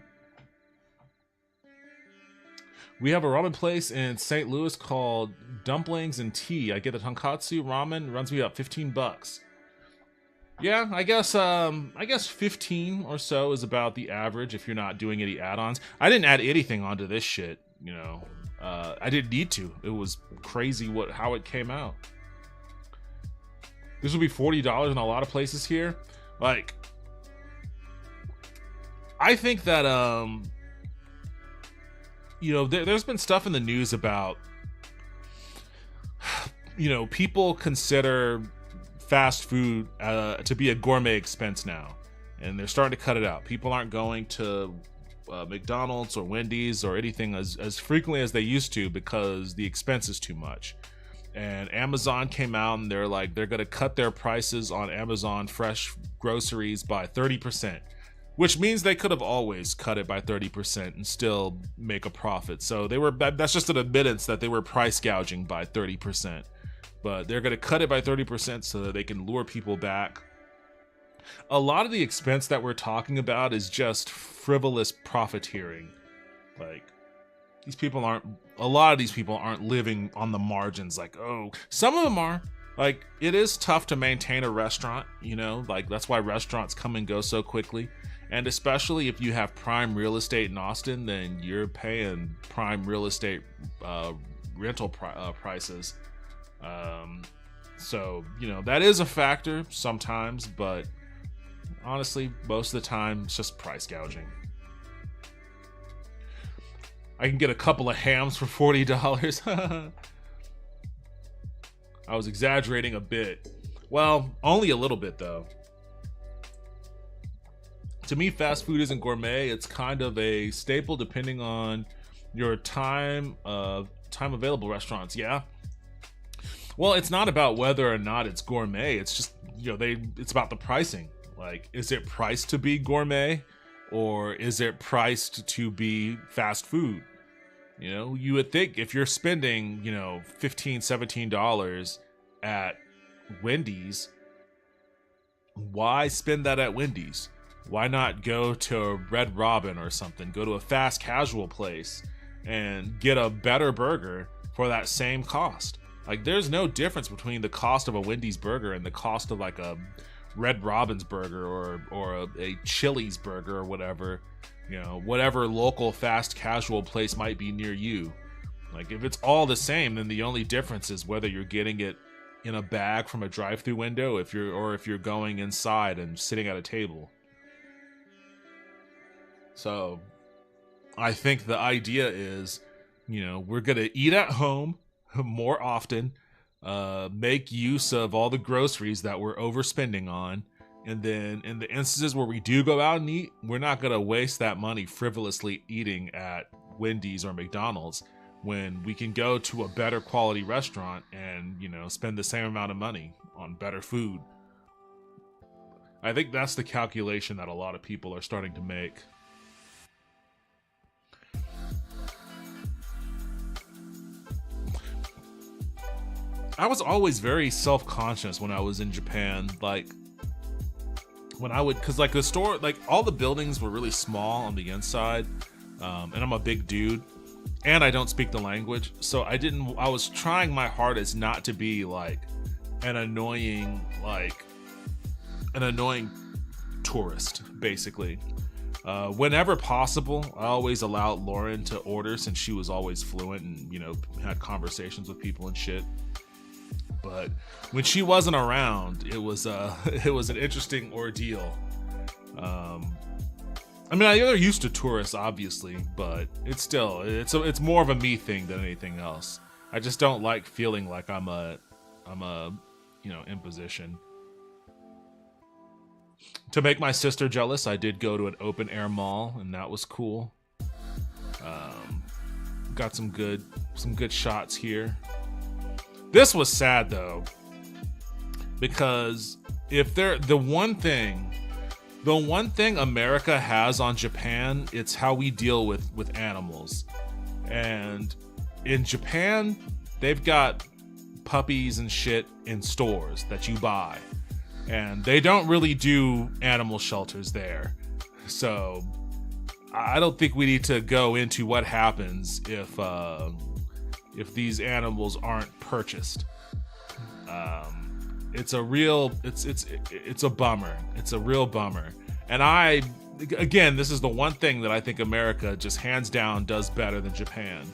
We have a ramen place in St. Louis called Dumplings and Tea. I get the tonkatsu ramen, runs me about $15. Yeah, I guess 15 or so is about the average if you're not doing any add-ons. I didn't add anything onto this shit, you know. I didn't need to. It was crazy how it came out. This would be $40 in a lot of places here. Like, I think that you know, there's been stuff in the news about, you know, people consider fast food to be a gourmet expense now, and they're starting to cut it out. People aren't going to McDonald's or Wendy's or anything as frequently as they used to because the expense is too much. And Amazon came out and they're going to cut their prices on Amazon fresh groceries by 30%. which means they could have always cut it by 30% and still make a profit. So that's just an admittance that they were price gouging by 30%. But they're going to cut it by 30% so that they can lure people back. A lot of the expense that we're talking about is just frivolous profiteering. Like, a lot of these people aren't living on the margins. Like, oh, some of them are. Like, it is tough to maintain a restaurant, like that's why restaurants come and go so quickly. And especially if you have prime real estate in Austin, then you're paying prime real estate rental prices. So, that is a factor sometimes, but honestly, most of the time, it's just price gouging. I can get a couple of hams for $40. I was exaggerating a bit. Well, only a little bit, though. To me, fast food isn't gourmet. It's kind of a staple depending on your time available restaurants. Yeah. Well, it's not about whether or not it's gourmet. It's just, it's about the pricing. Like, is it priced to be gourmet or is it priced to be fast food? You would think if you're spending, $15, $17 at Wendy's, why spend that at Wendy's? Why not go to Red Robin or something? Go to a fast casual place and get a better burger for that same cost. Like, there's no difference between the cost of a Wendy's burger and the cost of like a Red Robin's burger or a Chili's burger or whatever. Whatever local fast casual place might be near you. Like, if it's all the same, then the only difference is whether you're getting it in a bag from a drive-through window, if you're going inside and sitting at a table. So, I think the idea is, we're gonna eat at home more often, make use of all the groceries that we're overspending on. And then in the instances where we do go out and eat, we're not going to waste that money frivolously eating at Wendy's or McDonald's when we can go to a better quality restaurant and, spend the same amount of money on better food. I think that's the calculation that a lot of people are starting to make. I was always very self-conscious when I was in Japan. Like, because like the store, like all the buildings were really small on the inside, and I'm a big dude, and I don't speak the language, so I was trying my hardest not to be like an annoying tourist, basically. Whenever possible, I always allowed Lauren to order since she was always fluent and, had conversations with people and shit. But when she wasn't around, it was an interesting ordeal. They're used to tourists, obviously, but it's more of a me thing than anything else. I just don't like feeling like I'm a imposition. To make my sister jealous, I did go to an open air mall, and that was cool. Got some good shots here. This was sad though, because the one thing America has on Japan, it's how we deal with animals. And in Japan, they've got puppies and shit in stores that you buy. And they don't really do animal shelters there. So I don't think we need to go into what happens if these animals aren't purchased. It's a bummer. It's a real bummer. And this is the one thing that I think America just hands down does better than Japan.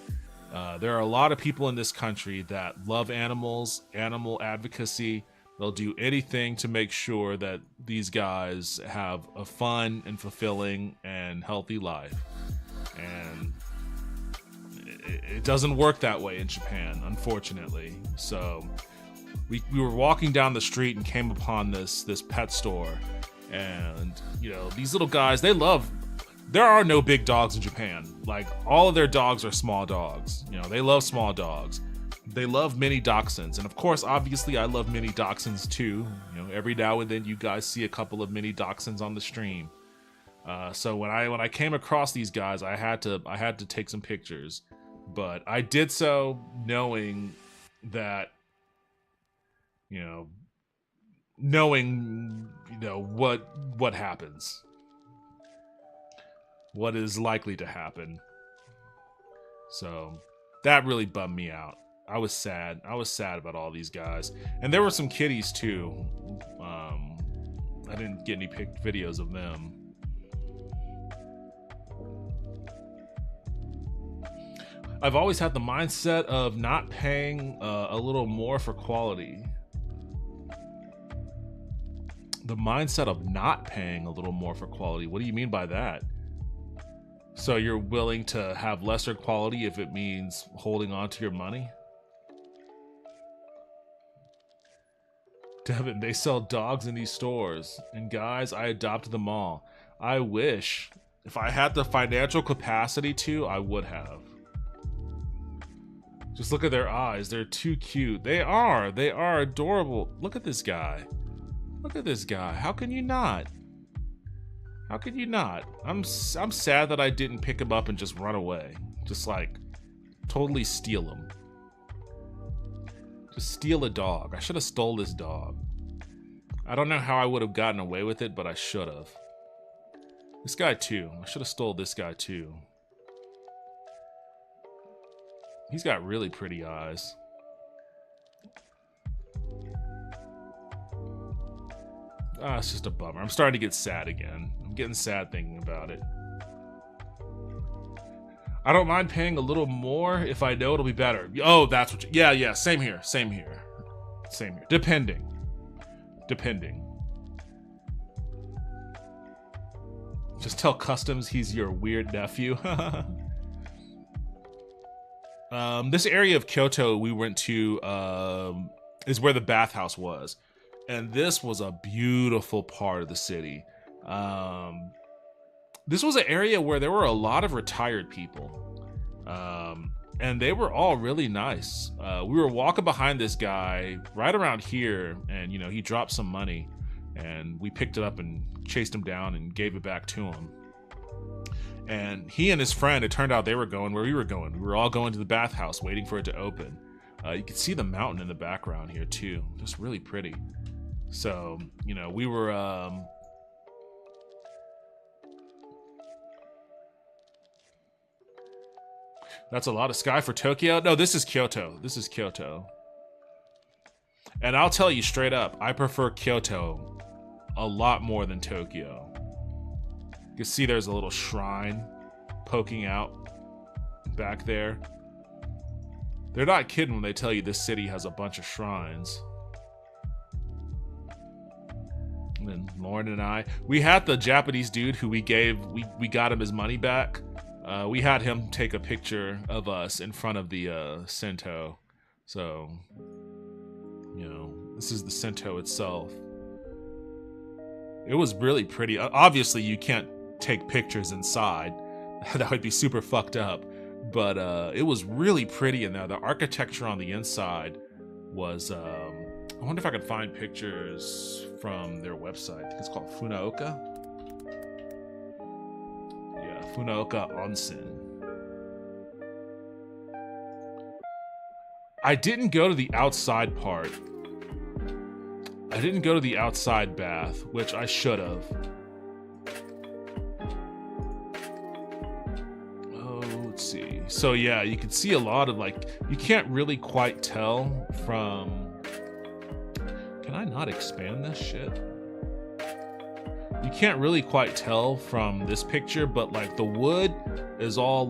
There are a lot of people in this country that love animals, animal advocacy. They'll do anything to make sure that these guys have a fun and fulfilling and healthy life. And it doesn't work that way in Japan, unfortunately. So we were walking down the street and came upon this pet store, and these little guys, there are no big dogs in Japan. Like, all of their dogs are small dogs. They love small dogs. They love mini dachshunds, and of course, obviously, I love mini dachshunds too. Every now and then you guys see a couple of mini dachshunds on the stream. So when I came across these guys, I had to take some pictures, but I did so knowing that, what happens, what is likely to happen. So that really bummed me out. I was sad. I was sad about all these guys, and there were some kitties too. I didn't get any videos of them. I've always had the mindset of not paying a little more for quality. The mindset of not paying a little more for quality. What do you mean by that? So you're willing to have lesser quality if it means holding on to your money? Devin, they sell dogs in these stores. And guys, I adopted them all. I wish. If I had the financial capacity to, I would have. Just look at their eyes. They're too cute. They are adorable. Look at this guy. Look at this guy. How can you not? How can you not? I'm sad that I didn't pick him up and just run away. Just like totally steal him. Just steal a dog. I should have stole this dog. I don't know how I would have gotten away with it, but I should have. This guy too. I should have stole this guy too. He's got really pretty eyes. It's just a bummer. I'm starting to get sad again. I'm getting sad thinking about it. I don't mind paying a little more if I know it'll be better. Oh, that's what yeah, same here. Depending. Just tell Customs he's your weird nephew. This area of Kyoto we went to is where the bathhouse was. And this was a beautiful part of the city. This was an area where there were a lot of retired people. And they were all really nice. We were walking behind this guy right around here, and he dropped some money, and we picked it up and chased him down and gave it back to him. And he and his friend, it turned out they were going where we were going. We were all going to the bathhouse, waiting for it to open. You can see the mountain in the background here too. Just really pretty. So, we were, that's a lot of sky for Tokyo. No, this is Kyoto. This is Kyoto. And I'll tell you straight up, I prefer Kyoto a lot more than Tokyo. You can see there's a little shrine poking out back there. They're not kidding when they tell you this city has a bunch of shrines. And then Lauren and I, we had the Japanese dude who we got him his money back. We had him take a picture of us in front of the Sento. So, this is the Sento itself. It was really pretty. Obviously, you can't take pictures inside. That would be super fucked up. But it was really pretty in there. The architecture on the inside was... I wonder if I could find pictures from their website. I think it's called Funaoka. Yeah, Funaoka Onsen. I didn't go to the outside part. I didn't go to the outside bath, which I should have. Oh, let's see. So yeah, you can see a lot of you can't really quite tell from... Can I not expand this shit? You can't really quite tell from this picture, but the wood is all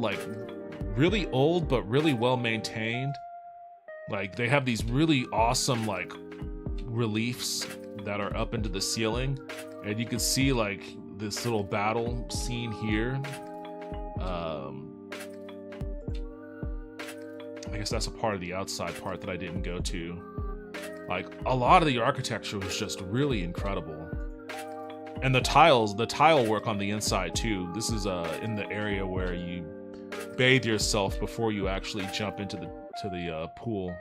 really old but really well maintained. They have these really awesome reliefs that are up into the ceiling, and you can see this little battle scene here. I guess that's a part of the outside part that I didn't go to. A lot of the architecture was just really incredible. And the tile work on the inside too. This is in the area where you bathe yourself before you actually jump into the pool.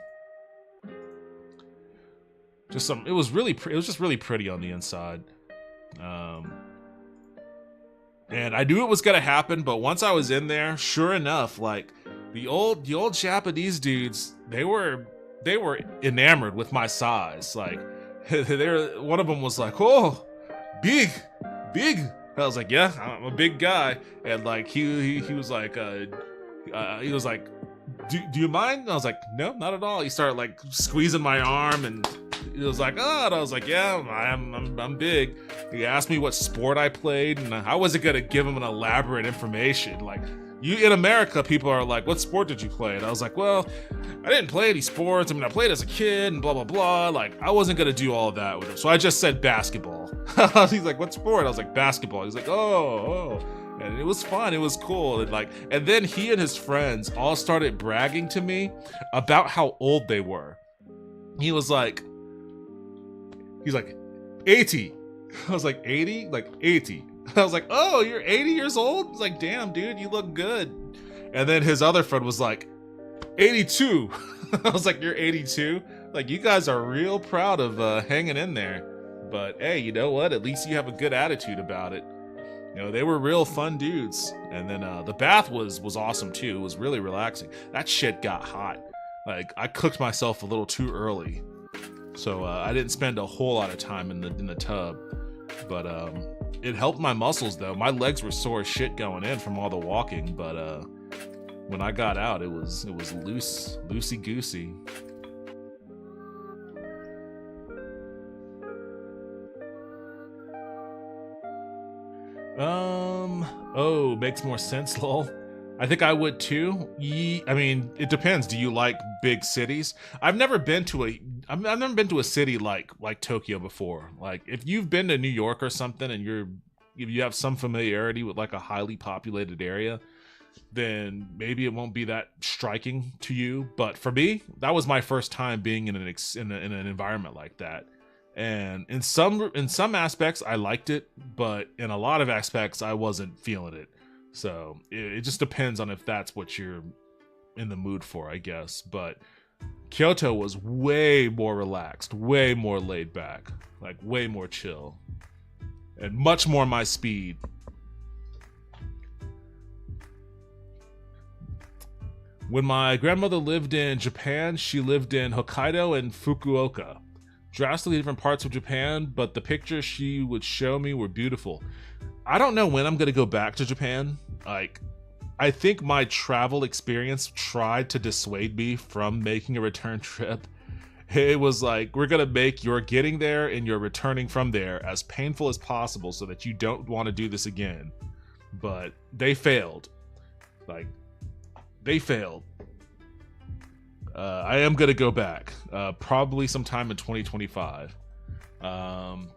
It was just really pretty on the inside. And I knew it was gonna happen, but once I was in there, sure enough, like the old Japanese dudes, they were enamored with my size. Like one of them was like, "Oh, big, big." I was like, "Yeah, I'm a big guy," and like he was like, he was like, do you mind? And I was like, "No, not at all." He started like squeezing my arm, and he was like, "Oh," and I was like, "Yeah, I'm big." He asked me what sport I played, and I wasn't gonna give him an elaborate information. Like, you in America, people are like, "What sport did you play?" And I was like, "Well, I didn't play any sports. I mean, I played as a kid, and blah blah blah." Like, I wasn't gonna do all of that with him, so I just said basketball. He's like, "What sport?" I was like, "Basketball." He's like, "Oh." And it was fun. It was cool. And then he and his friends all started bragging to me about how old they were. He's like 80. I was like, 80? Like 80. I was like, "Oh, you're 80 years old?" He's like, "Damn, dude, you look good." And then his other friend was like, 82. I was like, "You're 82? Like, you guys are real proud of hanging in there. But hey, you know what? At least you have a good attitude about it." You know, they were real fun dudes. And then the bath was awesome too. It was really relaxing. That shit got hot. Like, I cooked myself a little too early, so I didn't spend a whole lot of time in the tub. But it helped my muscles though. My legs were sore as shit going in from all the walking. But when I got out, it was loosey goosey. Oh, makes more sense, lol. I think I would too. I mean, it depends. Do you like big cities? I've never been to a city like Tokyo before. Like, if you've been to New York or something and if you have some familiarity with like a highly populated area, then maybe it won't be that striking to you. But for me, that was my first time being in an environment like that. And in some aspects I liked it, but in a lot of aspects I wasn't feeling it. So it just depends on if that's what you're in the mood for, I guess. But Kyoto was way more relaxed, way more laid back, like way more chill, and much more my speed. When my grandmother lived in Japan, she lived in Hokkaido and Fukuoka. Drastically different parts of Japan, but the pictures she would show me were beautiful. I don't know when I'm gonna go back to Japan. Like, I think my travel experience tried to dissuade me from making a return trip. It was like, we're gonna make your getting there and your returning from there as painful as possible so that you don't want to do this again. But they failed. Like, they failed. I am gonna go back, probably sometime in 2025. I'm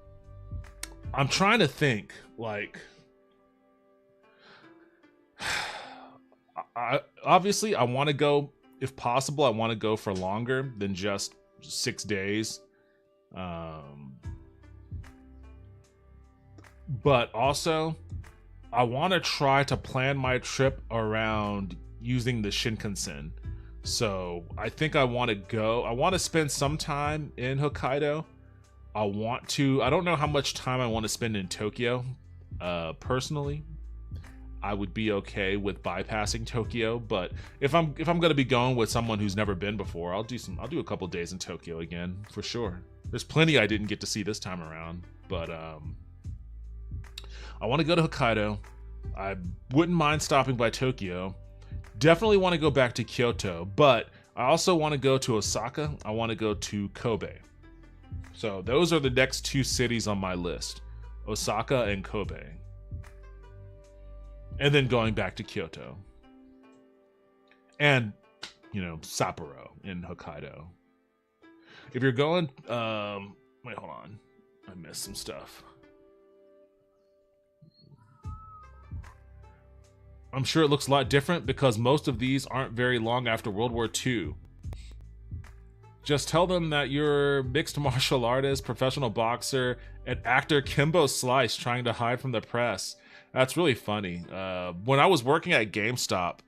trying to think, like, obviously I want to go, if possible, I want to go for longer than just 6 days. But also, I want to try to plan my trip around using the Shinkansen. So I think I want to spend some time in Hokkaido. I don't know how much time I want to spend in Tokyo. Personally, I would be okay with bypassing Tokyo, but if I'm gonna be going with someone who's never been before, I'll do a couple days in Tokyo again for sure. There's plenty I didn't get to see this time around, but I want to go to Hokkaido. I wouldn't mind stopping by Tokyo. Definitely want to go back to Kyoto, but I also want to go to Osaka. I want to go to Kobe. So those are the next 2 cities on my list, Osaka and Kobe. And then going back to Kyoto. And, Sapporo in Hokkaido. If you're going, wait, hold on. I missed some stuff. I'm sure it looks a lot different because most of these aren't very long after World War II. Just tell them that you're mixed martial artist, professional boxer, and actor Kimbo Slice trying to hide from the press. That's really funny. When I was working at GameStop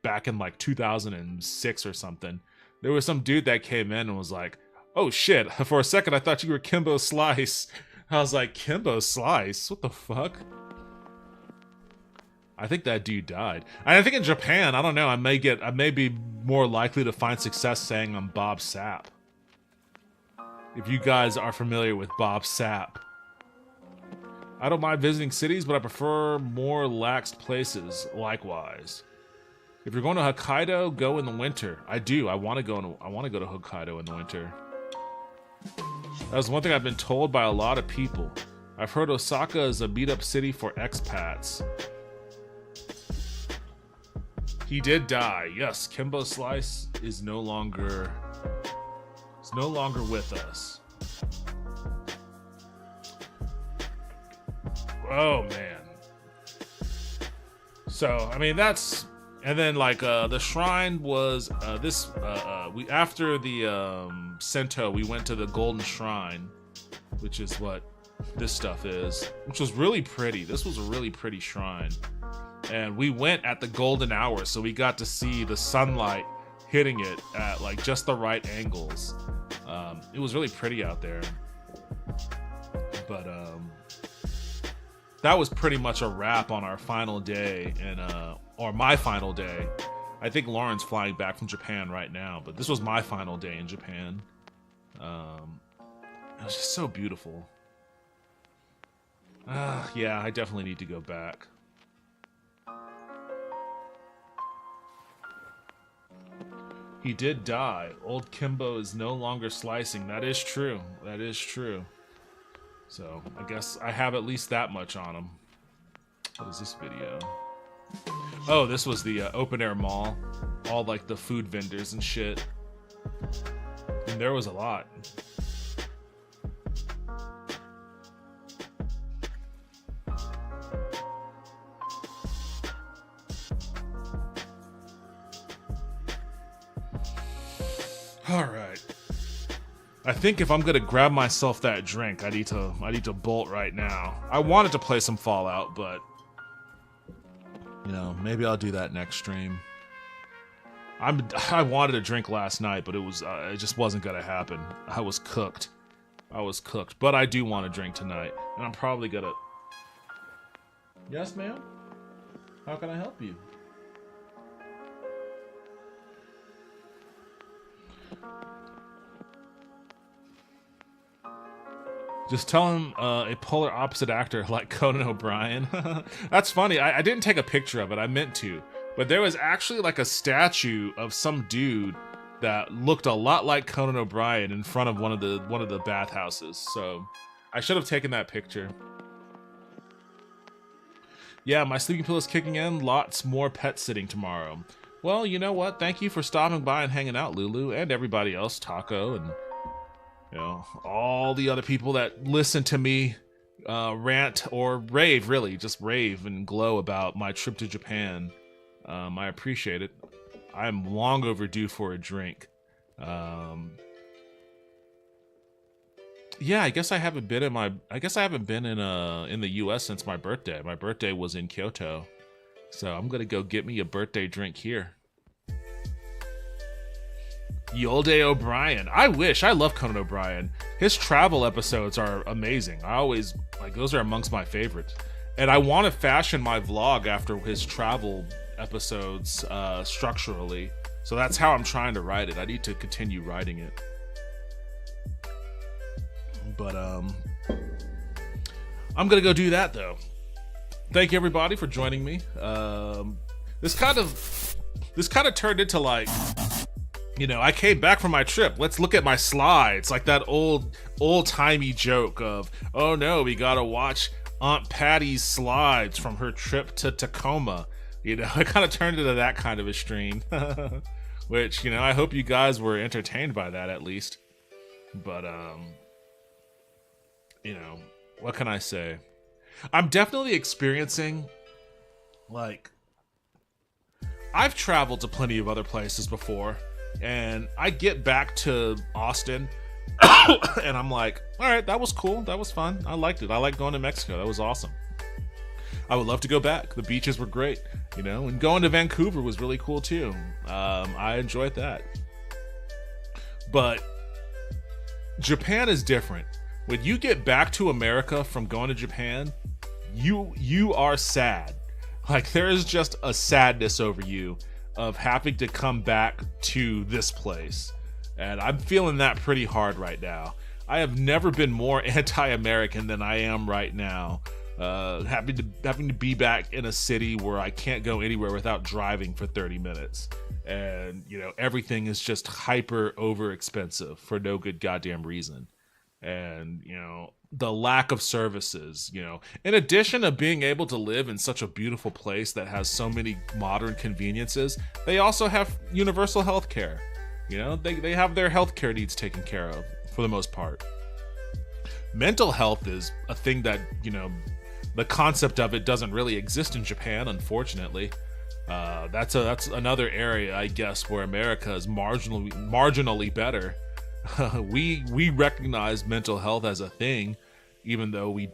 back in like 2006 or something, there was some dude that came in and was like, "Oh shit, for a second I thought you were Kimbo Slice." I was like, "Kimbo Slice? What the fuck?" I think that dude died. And I think in Japan, I don't know, I may be more likely to find success saying I'm Bob Sapp. If you guys are familiar with Bob Sapp. I don't mind visiting cities, but I prefer more laxed places likewise. If you're going to Hokkaido, go in the winter. I do. I want to go to Hokkaido in the winter. That's one thing I've been told by a lot of people. I've heard Osaka is a beat-up city for expats. He did die. Yes, Kimbo Slice is no longer with us. Oh man. So, I mean, that's, and then like the shrine was we after the Sento, we went to the Golden Shrine, which is what this stuff is, which was really pretty. This was a really pretty shrine. And we went at the golden hour, so we got to see the sunlight hitting it at like just the right angles. It was really pretty out there. But that was pretty much a wrap on our final day, or my final day. I think Lauren's flying back from Japan right now, but this was my final day in Japan. It was just so beautiful. Yeah, I definitely need to go back. He did die. Old Kimbo is no longer slicing. That is true. That is true. So, I guess I have at least that much on him. What is this video? Oh, this was the open air mall. All like the food vendors and shit. And there was a lot. All right. I think if I'm gonna grab myself that drink, I need to bolt right now. I wanted to play some Fallout, but you know, maybe I'll do that next stream. I wanted a drink last night, but it just wasn't gonna happen. I was cooked. But I do want a drink tonight, and I'm probably gonna. Yes, ma'am. How can I help you? Just tell him a polar opposite actor like Conan O'Brien. That's funny. I didn't take a picture of it. I meant to. But there was actually like a statue of some dude that looked a lot like Conan O'Brien in front of one of the bathhouses. So I should have taken that picture. Yeah, my sleeping pill is kicking in. Lots more pet sitting tomorrow. Well, you know what? Thank you for stopping by and hanging out, Lulu, and everybody else, Taco, and you know, all the other people that listen to me rant or rave, really, just rave and glow about my trip to Japan. I appreciate it. I'm long overdue for a drink. Yeah, I guess I haven't been in the US since my birthday. My birthday was in Kyoto. So I'm gonna go get me a birthday drink here. Yolde O'Brien. I love Conan O'Brien. His travel episodes are amazing. Those are amongst my favorites. And I want to fashion my vlog after his travel episodes structurally. So that's how I'm trying to write it. I need to continue writing it. But I'm gonna go do that though. Thank you everybody for joining me. This kind of turned into like, you know, I came back from my trip. Let's look at my slides. Like that old-timey joke of, oh no, we gotta watch Aunt Patty's slides from her trip to Tacoma. You know, I kind of turned into that kind of a stream. Which, you know, I hope you guys were entertained by that at least. But, you know, what can I say? I'm definitely experiencing, like, I've traveled to plenty of other places before. And I get back to Austin and I'm like, all right, that was cool. That was fun. I liked it. I liked going to Mexico. That was awesome. I would love to go back. The beaches were great, you know, and going to Vancouver was really cool too. I enjoyed that. But Japan is different. When you get back to America from going to Japan, you are sad. Like, there is just a sadness over you of having to come back to this place. And I'm feeling that pretty hard right now. I have never been more anti-American than I am right now. Having to be back in a city where I can't go anywhere without driving for 30 minutes. And, you know, everything is just hyper over expensive for no good goddamn reason. And, you know, the lack of services, you know, in addition to being able to live in such a beautiful place that has so many modern conveniences, they also have universal health care. You know, they have their healthcare needs taken care of for the most part. Mental health is a thing that, you know, the concept of it doesn't really exist in Japan, unfortunately. That's another area, I guess, where America is marginally better. We recognize mental health as a thing, even though we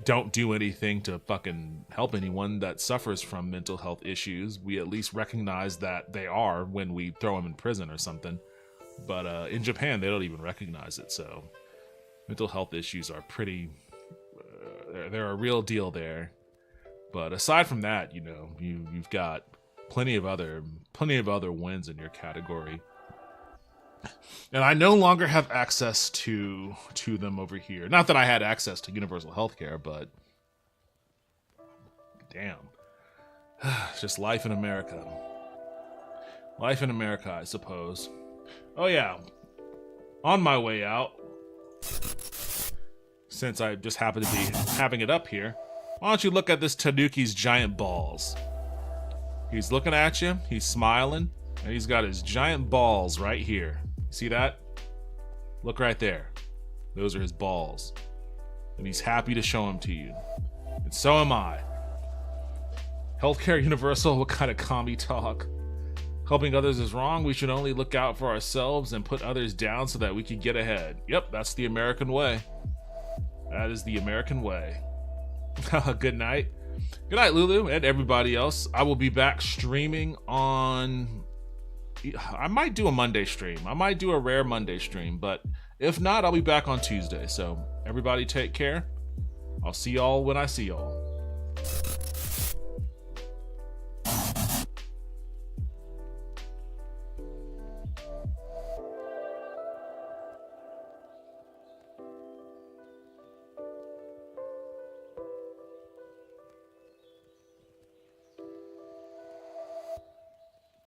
don't do anything to fucking help anyone that suffers from mental health issues. We at least recognize that they are when we throw them in prison or something. But in Japan, they don't even recognize it. So mental health issues are pretty... they're a real deal there. But aside from that, you know, you've got plenty of other wins in your category. And I no longer have access to them over here. Not that I had access to universal healthcare, but damn. It's just life in America. Life in America, I suppose. Oh yeah. On my way out, since I just happen to be having it up here, why don't you look at this Tanuki's giant balls? He's looking at you, he's smiling, and he's got his giant balls right here. See that? Look right there. Those are his balls. And he's happy to show them to you. And so am I. Healthcare universal, what kind of commie talk? Helping others is wrong. We should only look out for ourselves and put others down so that we can get ahead. Yep, that's the American way. That is the American way. Good night. Good night, Lulu, and everybody else. I will be back streaming on... I might do a Monday stream. I might do a rare Monday stream, but if not, I'll be back on Tuesday. So everybody take care. I'll see y'all when I see y'all.